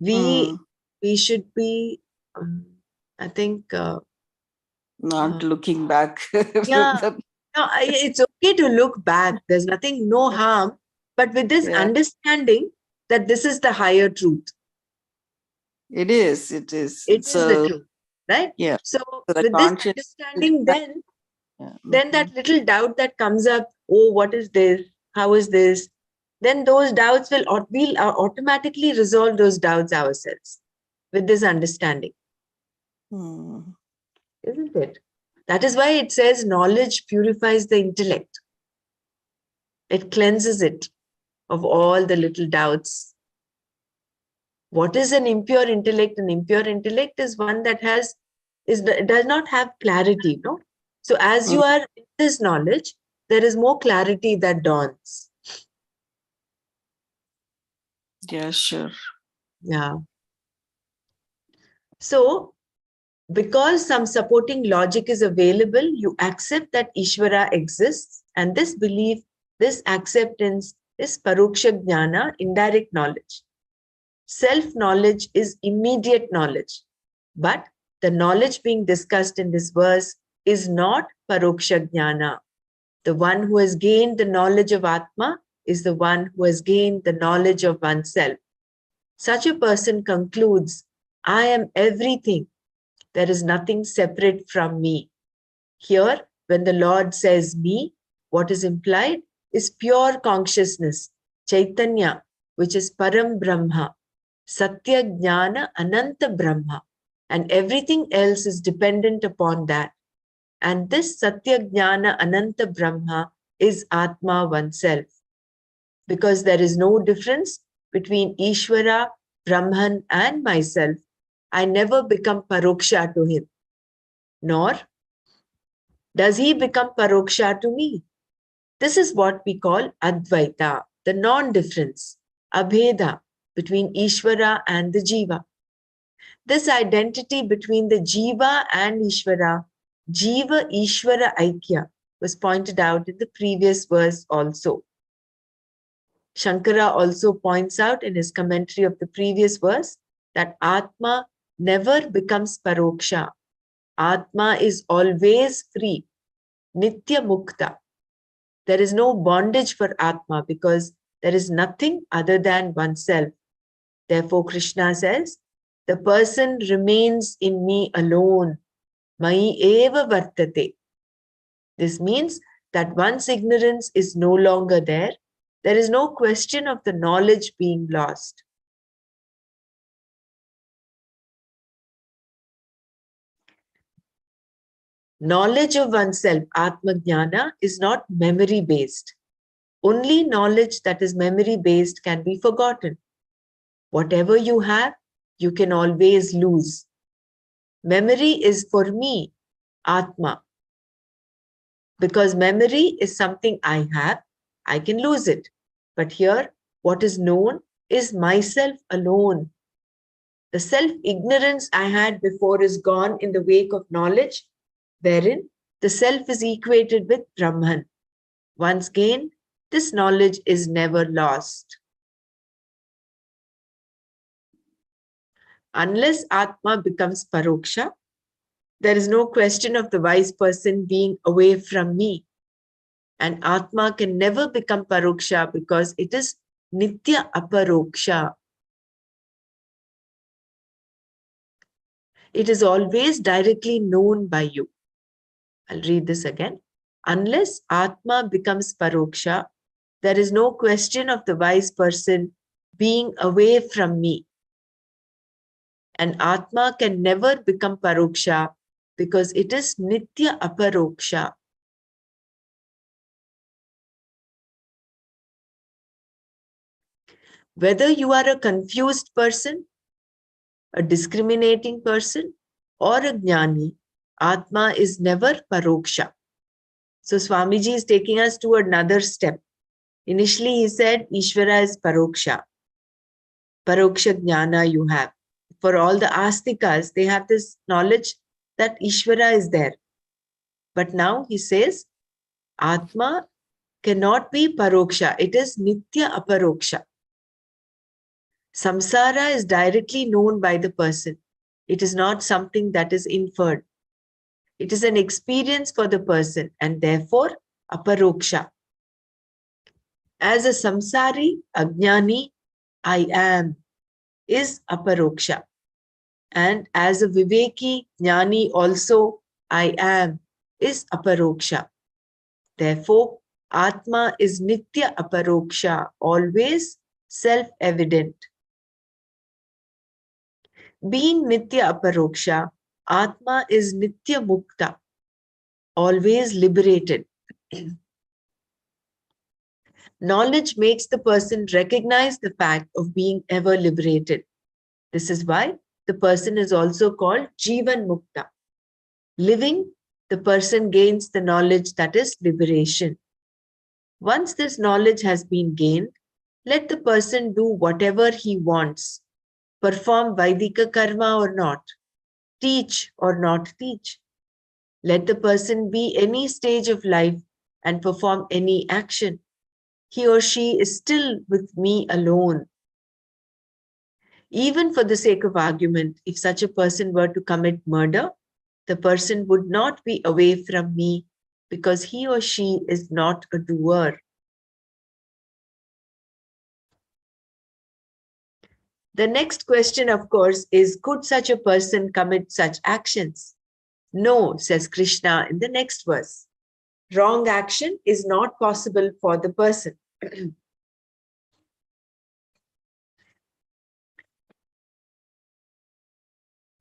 we should be, I think, not looking back. yeah, no, it's okay to look back. There's nothing, no harm. But with this understanding that this is the higher truth. It is. It is. It is the truth, right? Yeah. So the with this understanding, then that little doubt that comes up, oh, what is this? How is this? Then those doubts we'll automatically resolve those doubts ourselves with this understanding. Isn't it? That is why it says knowledge purifies the intellect. It cleanses it of all the little doubts. What is an impure intellect? An impure intellect is one that does not have clarity, no? So as you are in this knowledge, there is more clarity that dawns. Yeah, sure. Yeah. So, because some supporting logic is available, you accept that Ishvara exists, and this belief, this acceptance is Paroksha Jnana, indirect knowledge. Self-knowledge is immediate knowledge, but the knowledge being discussed in this verse is not Paroksha Jnana. The one who has gained the knowledge of Atma is the one who has gained the knowledge of oneself. Such a person concludes, I am everything. There is nothing separate from me. Here, when the Lord says me, what is implied is pure consciousness, Chaitanya, which is Param Brahma, Satya Jnana Ananta Brahma, and everything else is dependent upon that. And this Satya Jnana Ananta Brahma is Atma oneself. Because there is no difference between Ishvara, Brahman, and myself, I never become Paroksha to him. Nor does he become Paroksha to me. This is what we call Advaita, the non-difference, Abheda, between Ishvara and the Jiva. This identity between the Jiva and Ishvara, Jiva Ishvara Aikya, was pointed out in the previous verse also. Shankara also points out in his commentary of the previous verse that Atma never becomes Paroksha. Atma is always free, Nitya Mukta. There is no bondage for Atma because there is nothing other than oneself. Therefore, Krishna says, the person remains in me alone. Mai eva vartate. This means that once ignorance is no longer there, there is no question of the knowledge being lost. Knowledge of oneself, Atma Jnana, is not memory-based. Only knowledge that is memory-based can be forgotten. Whatever you have, you can always lose. Memory is for me, Atma. Because memory is something I have, I can lose it. But here, what is known is myself alone. The self-ignorance I had before is gone in the wake of knowledge, wherein the self is equated with Brahman. Once gained, this knowledge is never lost. Unless Atma becomes Paroksha, there is no question of the wise person being away from me. And Atma can never become Paroksha because it is nitya aparoksha. It is always directly known by you. I'll read this again. Unless Atma becomes paroksha, there is no question of the wise person being away from me. And Atma can never become paroksha because it is nitya aparoksha. Whether you are a confused person, a discriminating person, or a jnani, Atma is never paroksha. So Swamiji is taking us to another step. Initially he said Ishvara is paroksha. Paroksha jnana you have. For all the astikas, they have this knowledge that Ishvara is there. But now he says Atma cannot be paroksha. It is nitya aparoksha. Samsara is directly known by the person. It is not something that is inferred. It is an experience for the person and therefore aparoksha. As a samsari, ajnani, I am is aparoksha. And as a viveki, jnani also, I am is aparoksha. Therefore, Atma is nitya aparoksha, always self-evident. Being nitya aparoksha, Atma is nitya mukta, always liberated. Knowledge makes the person recognize the fact of being ever liberated. This is why the person is also called Jivan Mukta. Living, the person gains the knowledge that is liberation. Once this knowledge has been gained, let the person do whatever he wants, perform Vaidika karma or not, teach or not teach. Let the person be any stage of life and perform any action. He or she is still with me alone. Even for the sake of argument, if such a person were to commit murder, the person would not be away from me because he or she is not a doer. The next question, of course, is could such a person commit such actions? No, says Krishna in the next verse. Wrong action is not possible for the person.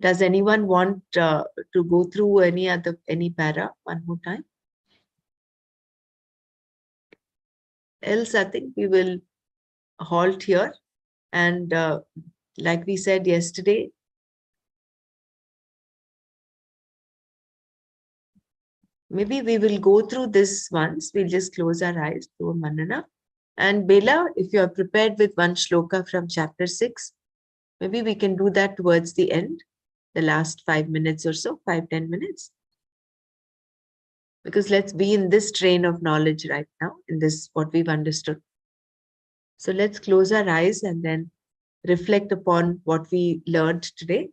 Does anyone want to go through any para one more time? Else, I think we will halt here. And like we said yesterday, maybe we will go through this once. We'll just close our eyes to Manana. And Bela, if you are prepared with one shloka from chapter 6, maybe we can do that towards the end, the last 5 minutes or so, 5-10 minutes. Because let's be in this train of knowledge right now, in this, what we've understood. So let's close our eyes and then reflect upon what we learned today.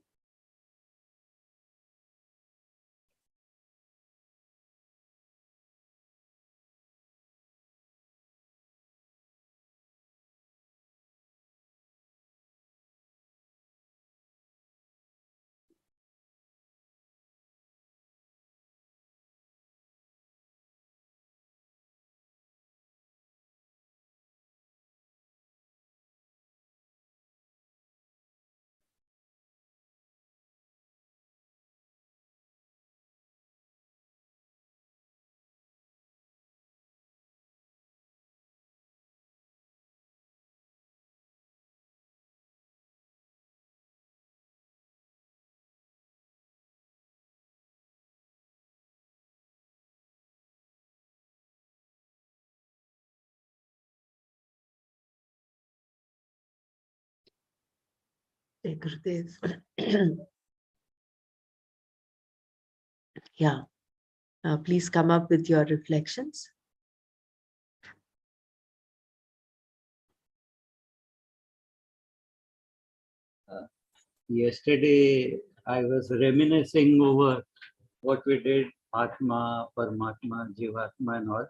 Gurudev. Yeah, please come up with your reflections. Yesterday, I was reminiscing over what we did, Atma, Paramatma, Jivatma and all.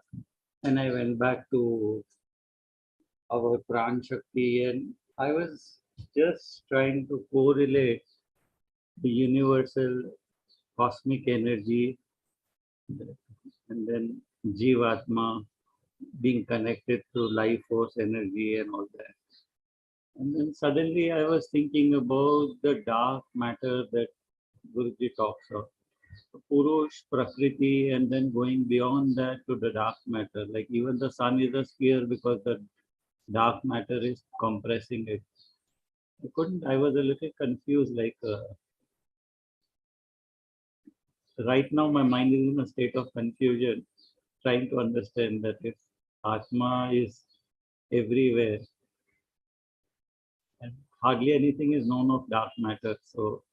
And I went back to our Pran Shakti, and I was just trying to correlate the universal cosmic energy and then Jivatma being connected to life force energy and all that. And then suddenly I was thinking about the dark matter that Guruji talks of. Purush, Prakriti, and then going beyond that to the dark matter. Like even the sun is a sphere because the dark matter is compressing it. I was a little confused. Right now, my mind is in a state of confusion, trying to understand that if Atma is everywhere and hardly anything is known of dark matter. So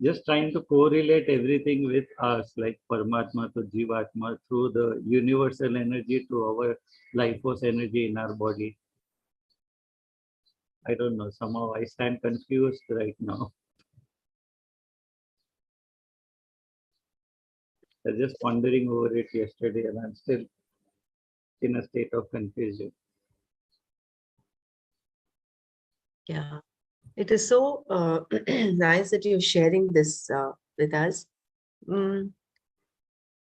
just trying to correlate everything with us, like Paramatma to Jivatma, through the universal energy to our life force energy in our body. I don't know, somehow I stand confused right now. I was just pondering over it yesterday and I'm still in a state of confusion. Yeah, it is so nice that you're sharing this with us. Mm,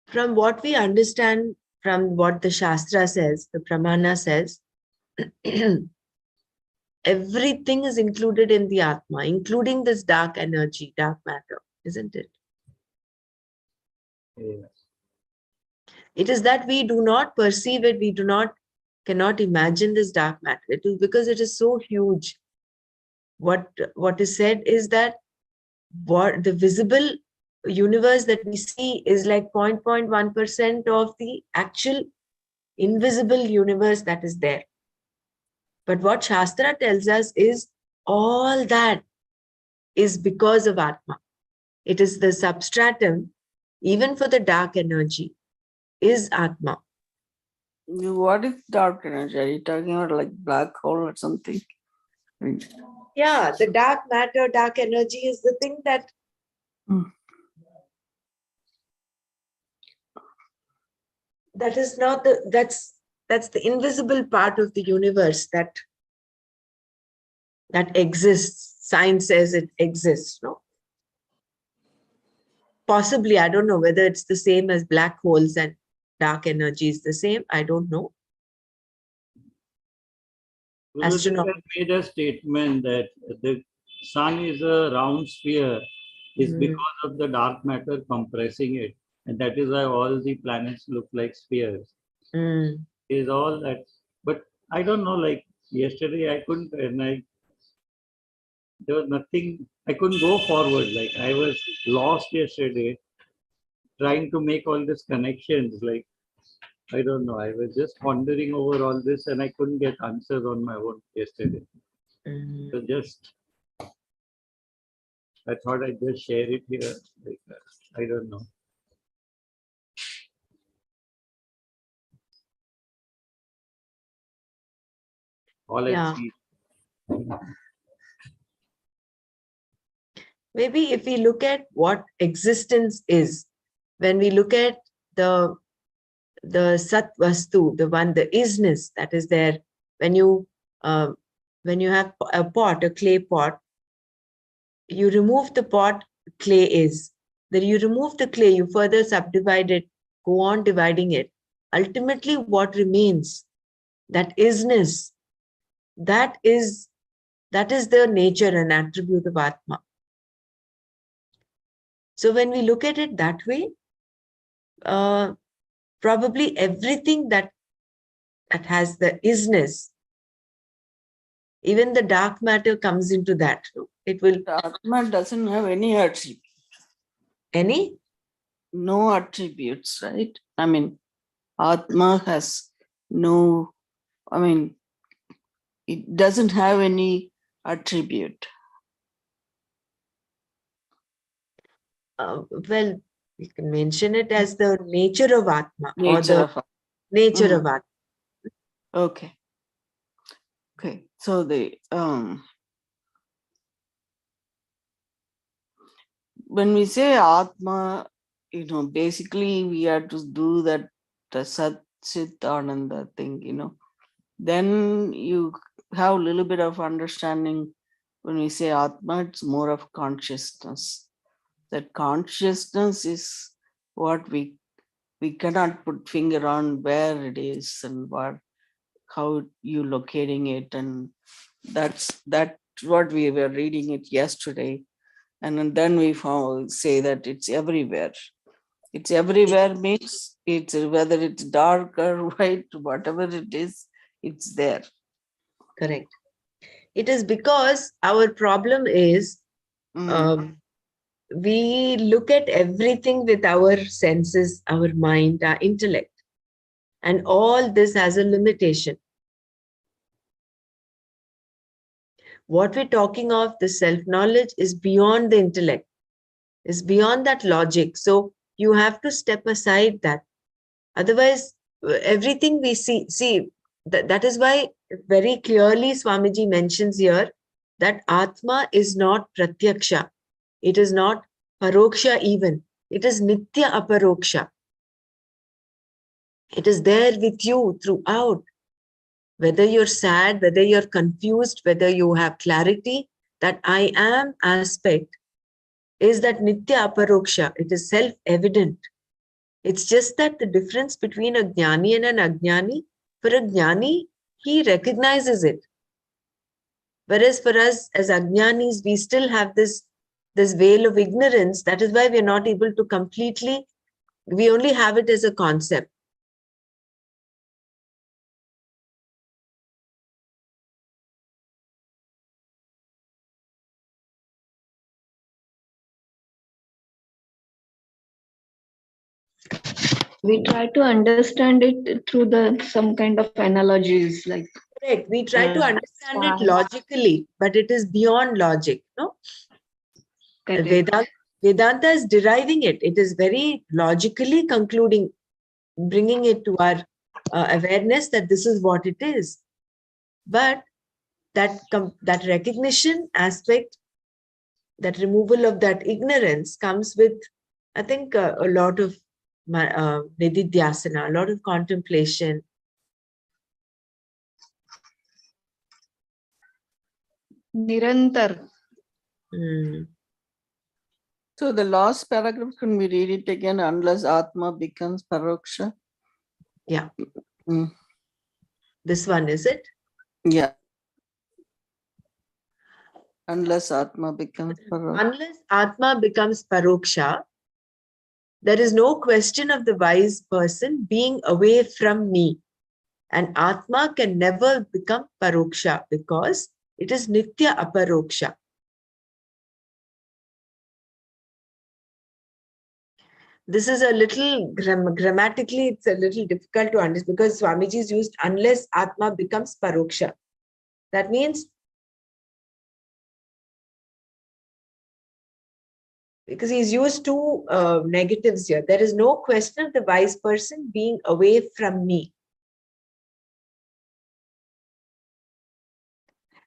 from what we understand, from what the Shastra says, the Pramana says, everything is included in the Atma, including this dark energy, dark matter, isn't it? Yeah. It is that we do not perceive it, we cannot imagine this dark matter. It is because it is so huge. What is said is that what the visible universe that we see is like 0.1% of the actual invisible universe that is there. But what Shastra tells us is all that is because of Atma. It is the substratum, even for the dark energy, is Atma. What is dark energy? Are you talking about like black hole or something? Yeah, the dark matter, dark energy is the thing that that is not the that's the invisible part of the universe that exists. Science says it exists, no? Possibly, I don't know whether it's the same as black holes and dark energy is the same. I don't know. Guruji has made a statement that the sun is a round sphere is because of the dark matter compressing it. And that is why all the planets look like spheres. Is all that. But I don't know, like yesterday I couldn't, there was nothing, I couldn't go forward. Like I was lost yesterday trying to make all these connections. Like, I don't know, I was just pondering over all this and I couldn't get answers on my own yesterday. So just, I thought I'd just share it here. Like, I don't know. All I see. Maybe if we look at what existence is, when we look at the Sat Vastu, the one, the isness that is there, when you have a pot, a clay pot, you remove the pot, clay is. Then you remove the clay, you further subdivide it, go on dividing it. Ultimately, what remains, that isness, that is the nature and attribute of Atma. So when we look at it that way, probably everything that has the isness, even the dark matter comes into that. It will. The Atma doesn't have any attributes. Any? No attributes, right? I mean, Atma has no, I mean, it doesn't have any attribute. Well, we can mention it as the nature of Atma or Nature the of Atma. nature of Atma. Okay. Okay. So when we say Atma, basically we have to do that the Sat Chit Ananda thing, then you have a little bit of understanding. When we say Atma, it's more of consciousness. That consciousness is what we cannot put finger on where it is and how you locating it, and that's what we were reading it yesterday, and then we say that it's everywhere. It's everywhere means it's whether it's dark or white, whatever it is, it's there. Correct. It is because our problem is we look at everything with our senses, our mind, our intellect, and all this has a limitation. What we're talking of, the self-knowledge, is beyond the intellect, is beyond that logic. So you have to step aside that. Otherwise, everything we see, that is why very clearly Swamiji mentions here that Atma is not Pratyaksha. It is not Paroksha even. It is Nitya Aparoksha. It is there with you throughout. Whether you're sad, whether you're confused, whether you have clarity, that I am aspect is that Nitya Aparoksha. It is self-evident. It's just that the difference between a Jnani and an Ajnani, for a Jnani, he recognizes it. Whereas for us as Ajnanis, we still have this veil of ignorance. That is why we are not able to completely, we only have it as a concept. We try to understand it through some kind of analogies, like Correct. We try to understand it logically, but it is beyond logic. No? Vedanta is deriving it. It is very logically concluding, bringing it to our awareness that this is what it is. But that recognition aspect, that removal of that ignorance comes with, I think, a lot of nididhyasana, a lot of contemplation. Nirantar. So the last paragraph, can we read it again? Unless Atma becomes Paroksha. Yeah. This one, is it? Yeah. Unless Atma becomes Paroksha. Unless Atma becomes Paroksha, there is no question of the wise person being away from me. And Atma can never become Paroksha because it is Nitya Aparoksha. This is a little, grammatically, it's a little difficult to understand because Swamiji's used unless Atma becomes Paroksha. That means, because he's used two negatives here. There is no question of the wise person being away from me.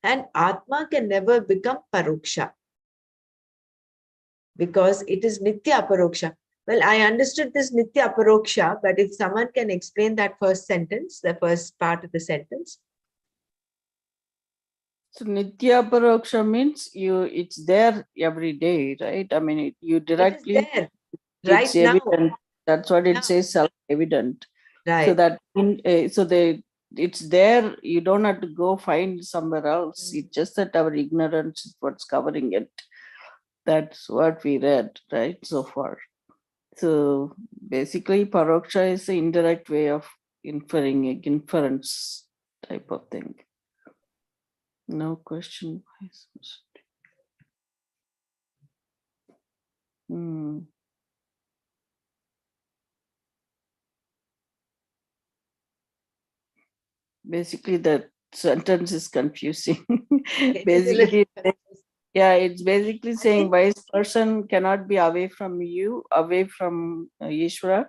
And Atma can never become Paroksha because it is Nitya Aparoksha. Well, I understood this Nitya Aparoksha, but if someone can explain that first sentence, the first part of the sentence. So Nitya Paroksha means it's there every day, right? I mean, you directly, it is there right it's now. evident. That's what it says, self-evident. Right. So that it's there. You don't have to go find somewhere else. It's just that our ignorance is what's covering it. That's what we read, right, so far. So basically, Paroksha is the indirect way of inference type of thing. No question. Basically, that sentence is confusing. Basically, it's basically saying wise person cannot be away from you, away from Ishvara,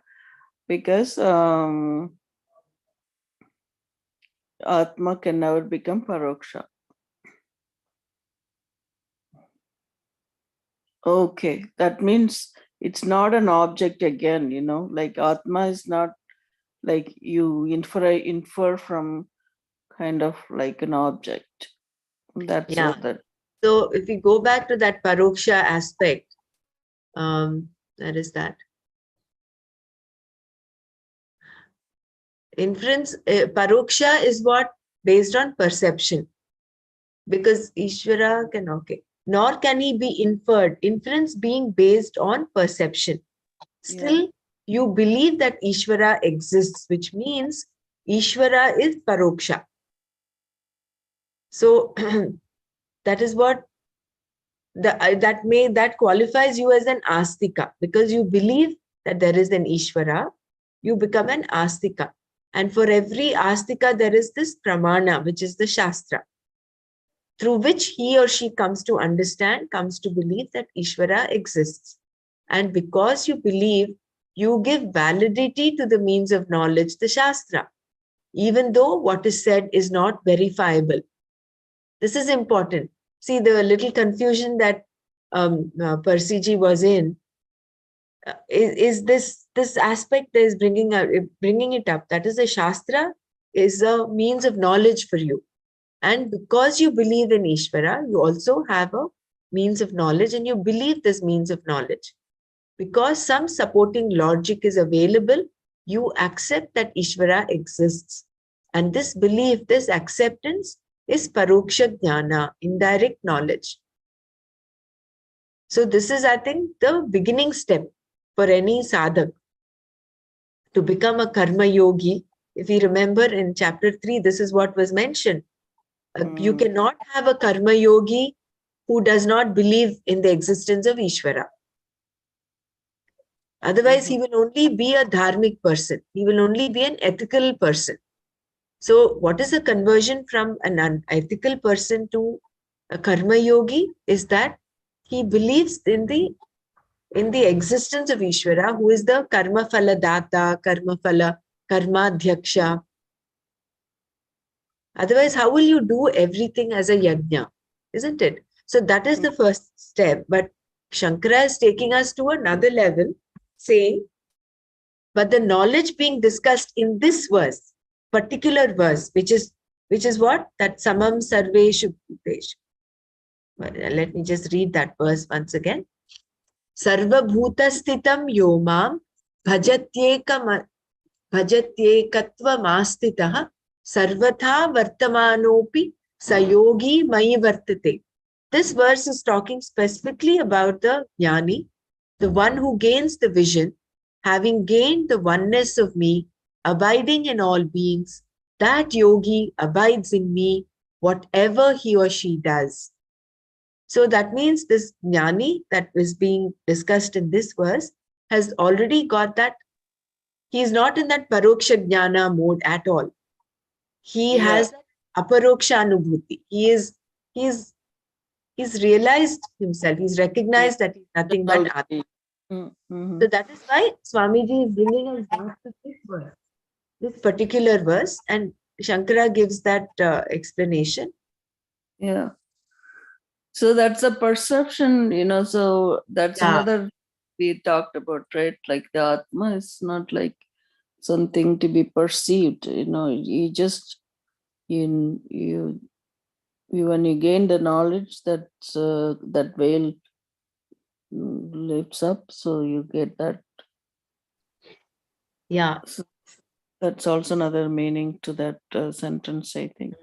because Atma can never become Paroksha. Okay, that means it's not an object again, like Atma is not like you infer from kind of like an object. That's Yeah. what that. So if we go back to that paroksha aspect, that is that. Inference, paroksha is what? Based on perception. Because Ishvara can, okay. Nor can he be inferred. Inference being based on perception. Still, you believe that Ishvara exists, which means Ishvara is paroksha. So that is what that qualifies you as an astika, because you believe that there is an Ishvara, you become an astika. And for every astika, there is this pramana, which is the Shastra, through which he or she comes to understand, comes to believe that Ishvara exists. And because you believe, you give validity to the means of knowledge, the Shastra, even though what is said is not verifiable. This is important. See, the little confusion that Persiji was in is this aspect that is bringing it up. That is, the Shastra is a means of knowledge for you. And because you believe in Ishvara, you also have a means of knowledge, and you believe this means of knowledge. Because some supporting logic is available, you accept that Ishvara exists. And this belief, this acceptance is paroksha jnana, indirect knowledge. So this is, I think, the beginning step for any sadhak to become a karma yogi. If you remember in chapter 3, this is what was mentioned. You cannot have a karma yogi who does not believe in the existence of Ishvara. Otherwise, he will only be a dharmic person. He will only be an ethical person. So what is the conversion from an unethical person to a karma yogi? Is that he believes in the existence of Ishvara, who is the karma phala data, karma phala, karma dhyaksha. Otherwise, how will you do everything as a yajna? Isn't it? So that is the first step. But Shankara is taking us to another level, saying, but the knowledge being discussed in this verse, particular verse, which is what? That samam sarveshu bhuteshu. Let me just read that verse once again. Sarva bhuta sthitam yomam bhajatyekam bhajatyekatvam sarvatha vartamanopi sayogi mayi vartate. This verse is talking specifically about the jnani, the one who gains the vision, having gained the oneness of me, abiding in all beings. That yogi abides in me, whatever he or she does. So that means this jnani that is being discussed in this verse has already got that. He is not in that paroksha jnana mode at all. He has aparoksha anubhuti. He's realized himself. He's recognized that he's nothing but Atma. So that is why Swamiji is bringing us back to this verse, this particular verse, and Shankara gives that explanation. Yeah. So that's a perception, so that's another we talked about, right? Like the Atma is not like something to be perceived, you just, when you gain the knowledge that that veil lifts up, so you get that. Yeah. So that's also another meaning to that sentence, I think.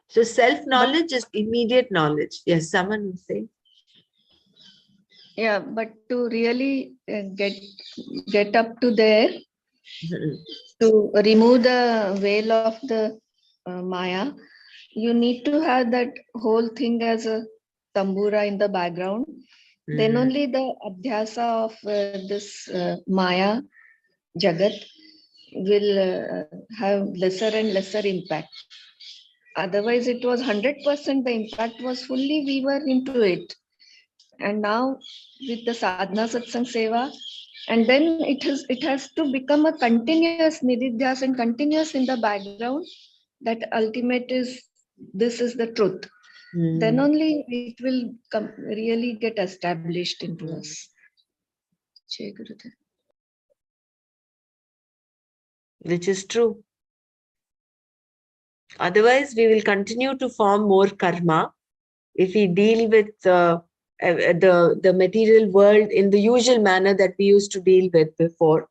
So self-knowledge is immediate knowledge. Yes, someone will say. Yeah, but to really get up to there, to remove the veil of the Maya, you need to have that whole thing as a tambura in the background. Then only the adhyasa of this Maya Jagat will have lesser and lesser impact. Otherwise, it was 100%. The impact was fully, we were into it. And now with the sadhana satsang seva, and then it has to become a continuous nididhyas and continuous in the background, that ultimate is, this is the truth. Then only it will really get established into us. Which is true. Otherwise, we will continue to form more karma if we deal with the material world in the usual manner that we used to deal with before.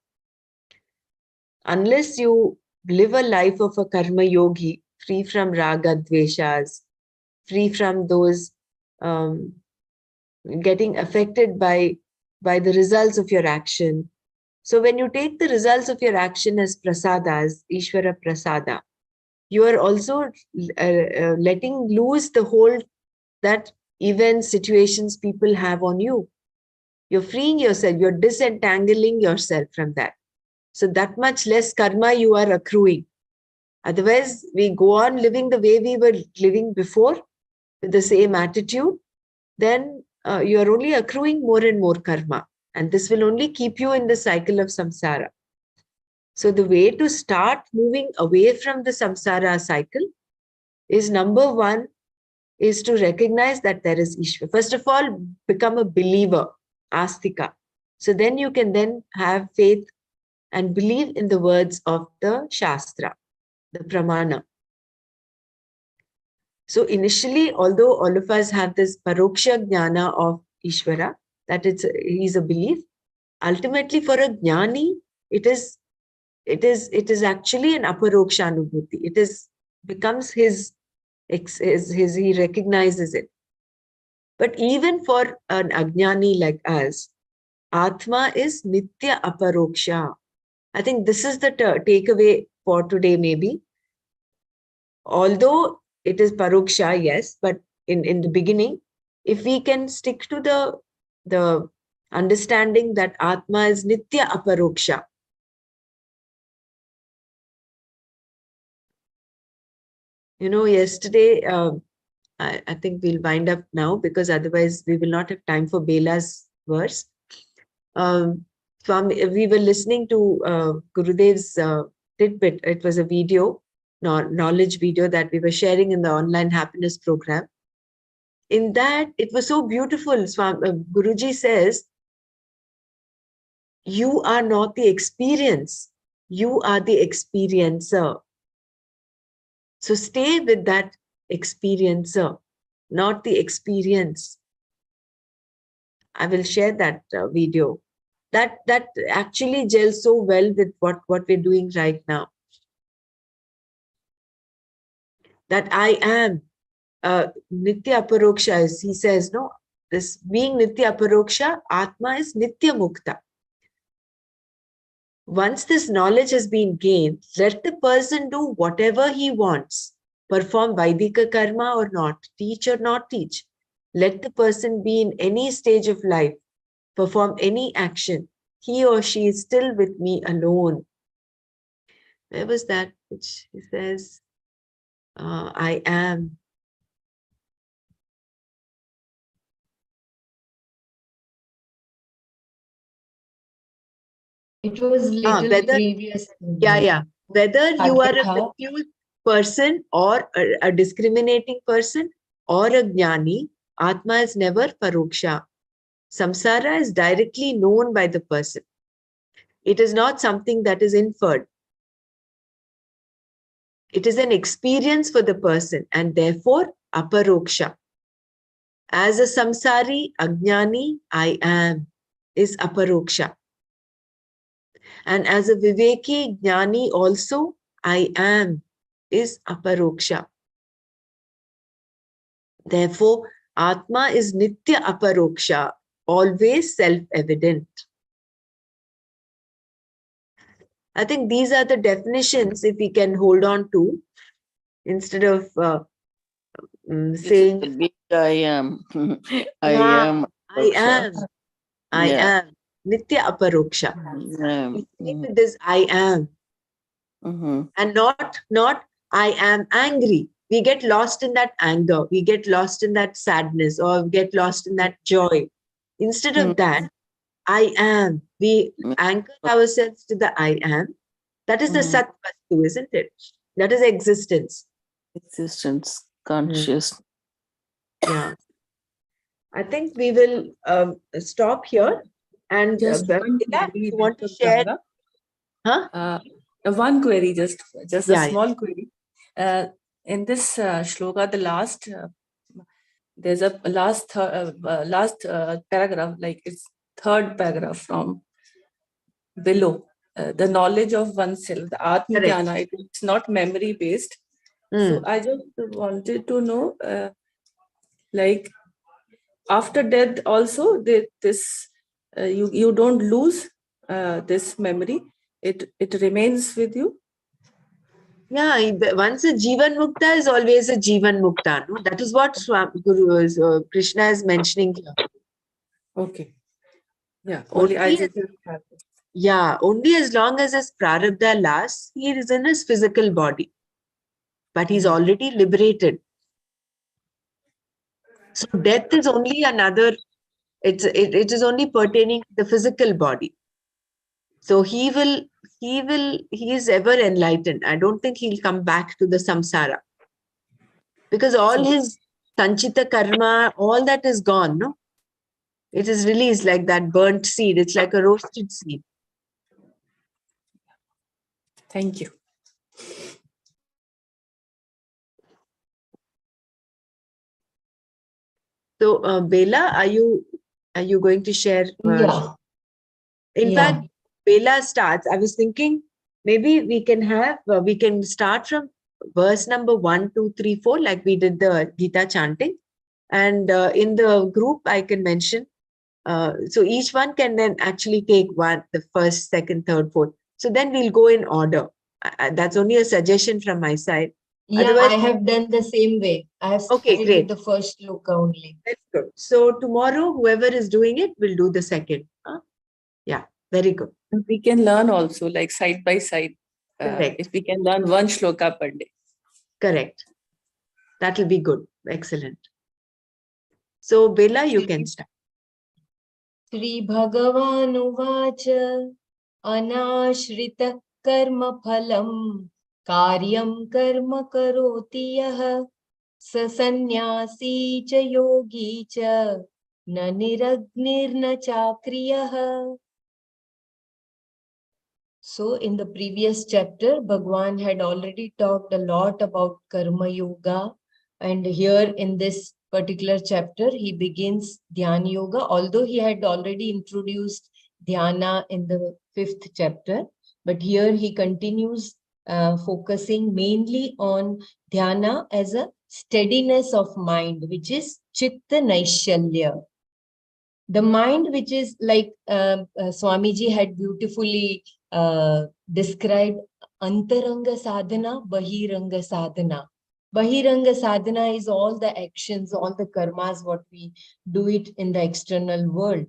Unless you live a life of a karma yogi, free from raga dveshas, free from those getting affected by the results of your action. So when you take the results of your action as prasadas, Ishvara prasada, you are also letting loose the hold that events, situations, people have on you. You're freeing yourself, you're disentangling yourself from that. So that much less karma you are accruing. Otherwise, we go on living the way we were living before with the same attitude, then you are only accruing more and more karma. And this will only keep you in the cycle of samsara. So the way to start moving away from the samsara cycle is, number one, is to recognize that there is Ishvara. First of all, become a believer, astika. So then you can then have faith and believe in the words of the Shastra, the Pramana. So initially, although all of us have this paroksha jnana of Ishvara, that he's a belief, ultimately for a jnani, it is actually an aparoksha anubhuti. It becomes his, he recognizes it. But even for an ajnani like us, Atma is nitya aparoksha. I think this is the takeaway for today, maybe. Although it is paroksha, yes, but in the beginning, if we can stick to the understanding that Atma is nitya aparoksha. You know, yesterday, I think we'll wind up now because otherwise we will not have time for Bela's verse. We were listening to Gurudev's tidbit. It was a video, knowledge video that we were sharing in the online happiness program. In that, it was so beautiful. Guruji says, you are not the experience, you are the experiencer. So stay with that experiencer, not the experience. I will share that video. That actually gels so well with what we're doing right now. That I am Nitya Aparoksha, as he says, no, this being Nitya Aparoksha, Atma is Nitya Mukta. Once this knowledge has been gained, let the person do whatever he wants, perform Vaidika karma or not, teach or not teach. Let the person be in any stage of life, perform any action. He or she is still with me alone. Where was that? Which he says, I am. It was little Whether, previous. whether you are a Adhika. confused person or a discriminating person or a jnani, Atma is never paroksha. Samsara is directly known by the person. It is not something that is inferred. It is an experience for the person and therefore aparoksha. As a samsari, ajnani, I am, is aparoksha. And as a viveki, jnani also, I am, is aparoksha. Therefore, Atma is nitya aparoksha, always self-evident. I think these are the definitions if we can hold on to, instead of saying, The big I am. I am. I am, I Yeah. am, nitya aparoksha. We stay with this I am. And not I am angry. We get lost in that anger. We get lost in that sadness or get lost in that joy. Instead of that, I am. We anchor ourselves to the I am. That is the Sat Vastu, isn't it? That is existence. Existence, conscious. Yeah. I think we will stop here. And Just one Bella, query, you want to Dr. share? Ganga. Huh? One query, just a Yeah, small query. in this shloka, the last, there's a last paragraph, like it's third paragraph from below. The knowledge of oneself, the Atma Correct. Jnana, it's not memory based. So I just wanted to know, like after death also, you don't lose this memory. It remains with you. Yeah, once a Jivan Mukta is always a Jivan Mukta. No? That is what Krishna is mentioning here. Okay. Yeah. Only I just have this. Yeah, only as long as his prarabdha lasts, he is in his physical body. But he's already liberated. So death is only another, it is only pertaining to the physical body. So he is ever enlightened. I don't think he'll come back to the samsara. Because all his sanchita karma, all that is gone, no? It is released like that burnt seed. It's like a roasted seed. Thank you. So, Bela, are you going to share? Yeah. In Yeah. fact, Bela starts. I was thinking maybe we can start from verse number 1, 2, 3, 4, like we did the Gita chanting. And in the group, I can mention. So each one can then actually take one, the first, second, third, fourth. So then we'll go in order. That's only a suggestion from my side. Yeah, Otherwise, I have done the same way. I have Okay, started great. with the first shloka only. That's good. So tomorrow, whoever is doing it will do the second. Yeah, very good. We can learn also, like side by side. Correct. If we can learn one shloka per day. Correct. That will be good. Excellent. So, Bela, you can start. Shri Bhagavanuvach Anashrita Karma Phalam Karyam Karma Karoti Yah Sa Sannyasi Cha Yogi Cha Na Niragnir Na Chakriyah. So in the previous chapter, Bhagwan had already talked a lot about Karma Yoga. And here in this particular chapter, he begins Dhyana Yoga, although he had already introduced Dhyana in the 5th chapter. But here he continues focusing mainly on Dhyana as a steadiness of mind, which is Chitta Naishalya. The mind, which is like Swamiji had beautifully described Antaranga Sadhana, Bahiranga Sadhana. Bahiranga Sadhana is all the actions, all the karmas, what we do it in the external world.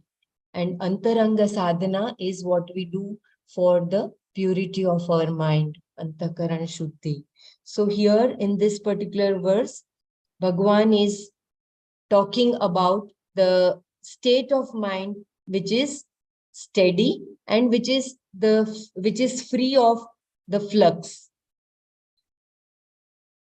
And Antaranga Sadhana is what we do for the purity of our mind, Antakaran Shuddhi. So here in this particular verse, Bhagwan is talking about the state of mind which is steady and which is free of the flux,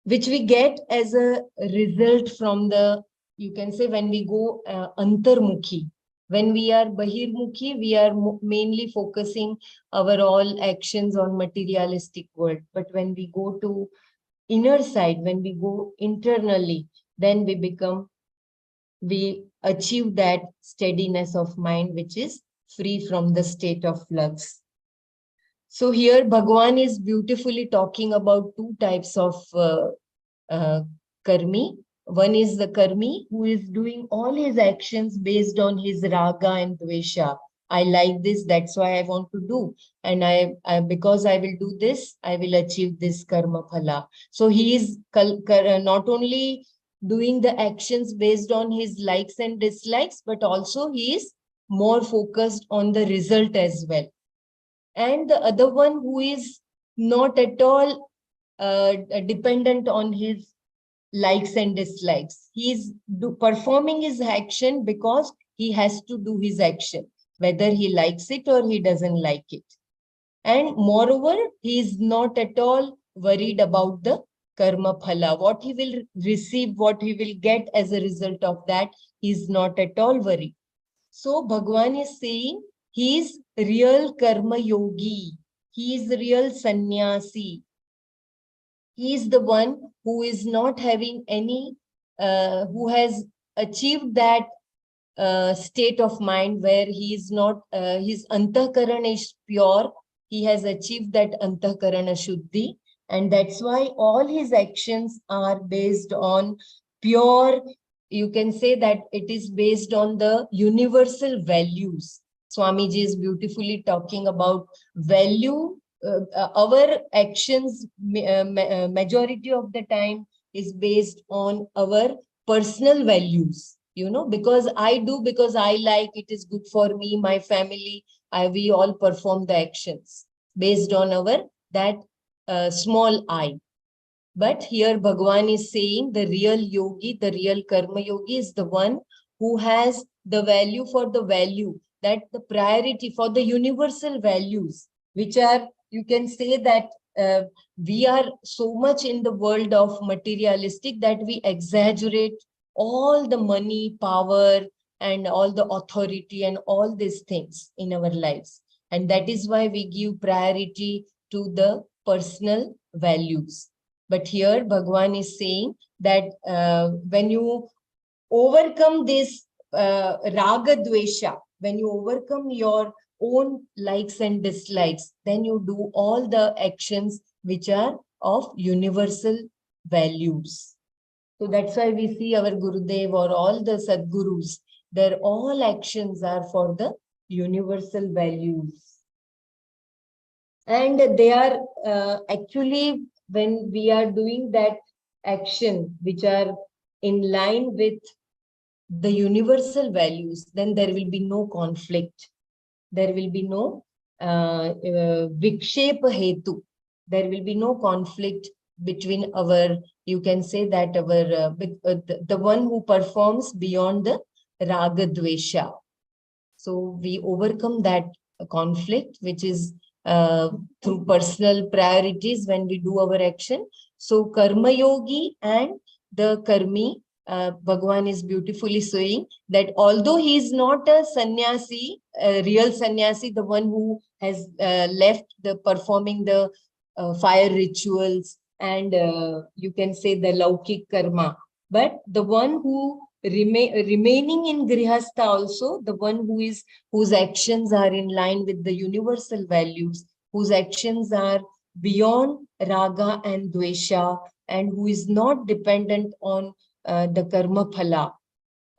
which we get as a result from the, you can say, when we go antarmukhi. When we are bahirmukhi, we are mainly focusing our all actions on materialistic world. But when we go to inner side, when we go internally, then we achieve that steadiness of mind, which is free from the state of flux. So here Bhagwan is beautifully talking about two types of karmi. One is the karmi who is doing all his actions based on his raga and dvesha. I like this, that's why I want to do. And because I will do this, I will achieve this karma phala. So he is not only doing the actions based on his likes and dislikes, but also he is more focused on the result as well. And the other one who is not at all dependent on his likes and dislikes. He's performing his action because he has to do his action, whether he likes it or he doesn't like it. And moreover, he is not at all worried about the karma phala, what he will receive, what he will get as a result of that. He is not at all worried. So Bhagwan is saying he is real karma yogi. He is real sannyasi. He is the one who is not having any, who has achieved that state of mind where he is not, his antahkaran is pure. He has achieved that antahkarana shuddhi. And that's why all his actions are based on pure, you can say that it is based on the universal values. Swamiji is beautifully talking about value. Our actions, majority of the time, is based on our personal values, because I do, because I like, it is good for me, my family, we all perform the actions based on our that small I. But here Bhagwan is saying the real yogi, the real karma yogi is the one who has the value for the value, that the priority for the universal values, which are, you can say that we are so much in the world of materialistic that we exaggerate all the money, power, and all the authority and all these things in our lives. And that is why we give priority to the personal values. But here Bhagwan is saying that when you overcome this raga dvesha, when you overcome your own likes and dislikes, then you do all the actions which are of universal values. So that's why we see our Gurudev or all the Sadgurus, their all actions are for the universal values. And they are actually, when we are doing that action which are in line with the universal values, then there will be no conflict. There will be no vikshepa hetu. There will be no conflict between our, you can say that our, the one who performs beyond the raga dvesha. So we overcome that conflict, which is through personal priorities when we do our action. So karma yogi and the karmi, Bhagwan is beautifully saying that although he is not a sannyasi, a real sannyasi, the one who has left the performing the fire rituals and you can say the laukik karma, but the one who remaining in grihastha also, the one who is, whose actions are in line with the universal values, whose actions are beyond raga and dvesha, and who is not dependent on the karma phala,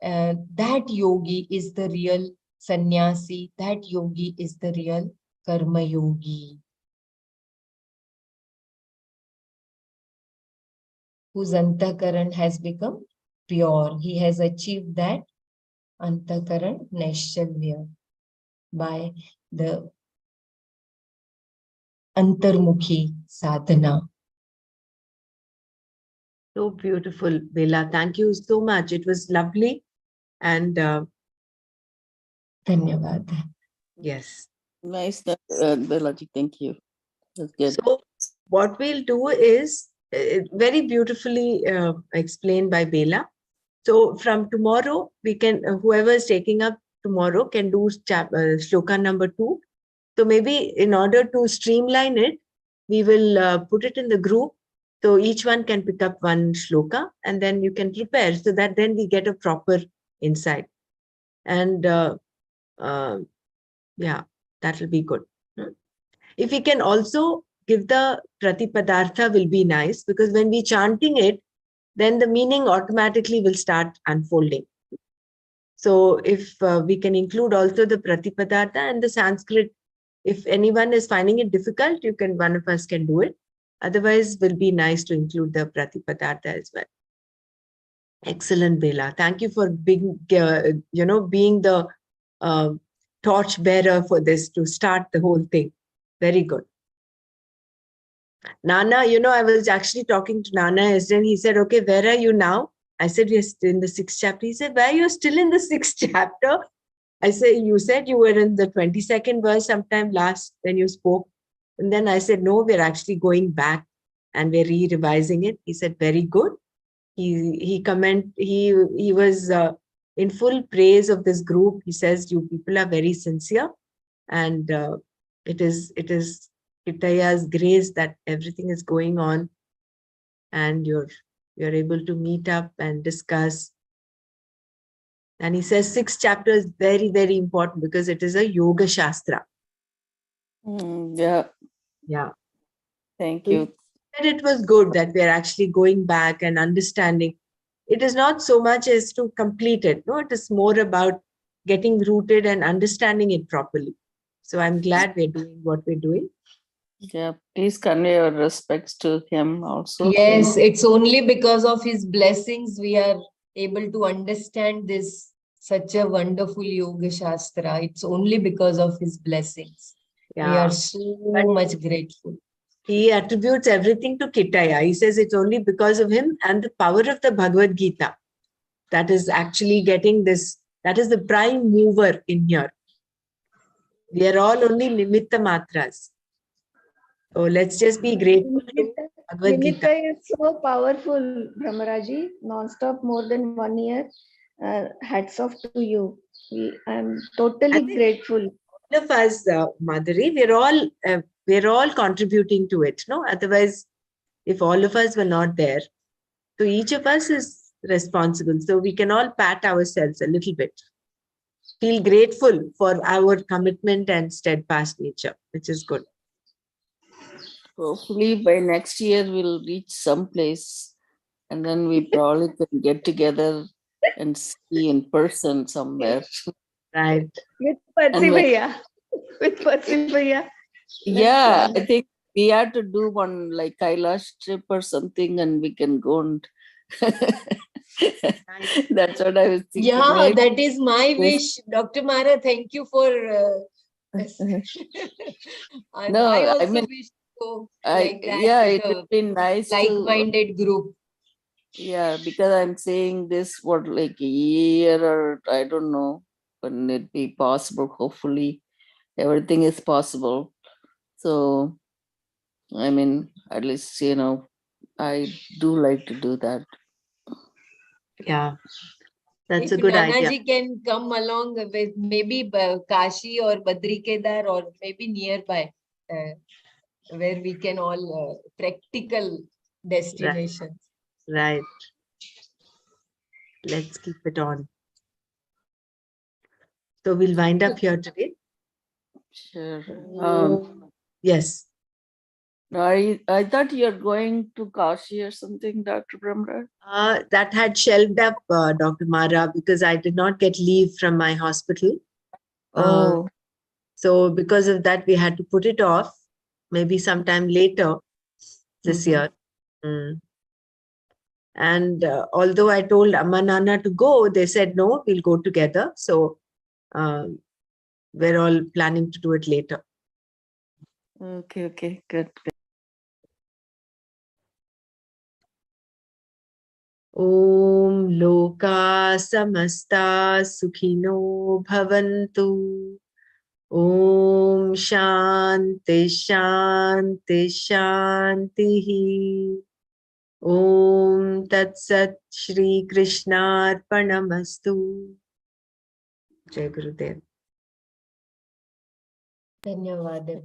that yogi is the real sannyasi, that yogi is the real karma yogi, whose antakaran has become pure. He has achieved that antakaran naishalya by the antarmukhi sadhana. So beautiful, Bela. Thank you so much. It was lovely. And Dhanyavad. yes. Nice, Balaji. Thank you. That's good. So what we'll do is very beautifully explained by Bela. So from tomorrow, we can, whoever is taking up tomorrow can do shloka number 2. So maybe in order to streamline it, we will put it in the group. So each one can pick up one shloka and then you can prepare so that then we get a proper insight. And yeah, that will be good. If we can also give the pratipadartha will be nice, because when we chanting it, then the meaning automatically will start unfolding. So if we can include also the pratipadartha and the Sanskrit, if anyone is finding it difficult, one of us can do it. Otherwise, will be nice to include the pratipadartha as well. Excellent, Bela. Thank you for being, being the torch bearer for this to start the whole thing. Very good. Nana, I was actually talking to Nana yesterday and he said, okay, where are you now? I said, we're still in the 6th chapter. He said, why are you still in the 6th chapter? I said, you said you were in the 22nd verse sometime last when you spoke. And then I said, no, we're actually going back and we're re-revising it. He said, very good. He was in full praise of this group. He says, you people are very sincere. And it is Kitaya's grace that everything is going on and you're able to meet up and discuss. And he says 6 chapters, very, very important because it is a yoga shastra. Yeah. Yeah. Thank So you. he said it was good that we are actually going back and understanding. It is not so much as to complete it. No, it is more about getting rooted and understanding it properly. So I'm glad we're doing what we're doing. Yeah, please convey our respects to him also. Yes, it's only because of his blessings we are able to understand this such a wonderful yoga shastra. It's only because of his blessings. We Yeah. are so much grateful. He attributes everything to Kitaya. He says it's only because of him and the power of the Bhagavad Gita that is actually getting this. That is the prime mover in here. We are all only nimitta matras. So let's just be grateful to Bhagavad Nimitta Gita. is so powerful, Brahmaraji, non-stop more than 1 year. Hats off to you. I'm totally grateful. All of us, Madhuri, we're all contributing to it. No, otherwise, if all of us were not there, so each of us is responsible. So we can all pat ourselves a little bit. Feel grateful for our commitment and steadfast nature, which is good. Hopefully by next year we'll reach some place and then we probably can get together and see in person somewhere. Right. With Patsi Bhaiya. With Patsi Bhaiya. Yeah, I think we have to do one like Kailash trip or something and we can go and that's what I was thinking. Yeah, Maybe that is my wish. Dr. Mara, thank you for No, I I also mean, wish to go like that yeah, with it a would be nice to, like-minded group. yeah, because I'm saying this, what, like a year or I don't know, when it be possible. Hopefully, everything is possible. So, I mean, at least, I do like to do that. Yeah. That's If a good idea. Nanaji can come along with maybe Kashi or Badri Kedar or maybe nearby, where we can all practical destinations. Right. Let's keep it on. So we'll wind up here today. Sure. Yes. No, I thought you're going to Kashi or something, Dr. Brahmraj. That had shelved up, Dr. Mara, because I did not get leave from my hospital. So because of that, we had to put it off, maybe sometime later this year. And although I told Manana to go, they said, no, we'll go together. So we're all planning to do it later. Okay, good. Om Loka Samasta Sukhino Bhavantu. Om Shanti Shanti Shanti. Om Tat Sat Shri Krishna Arpanamastu. Jai Gurudev. Dhanyavad.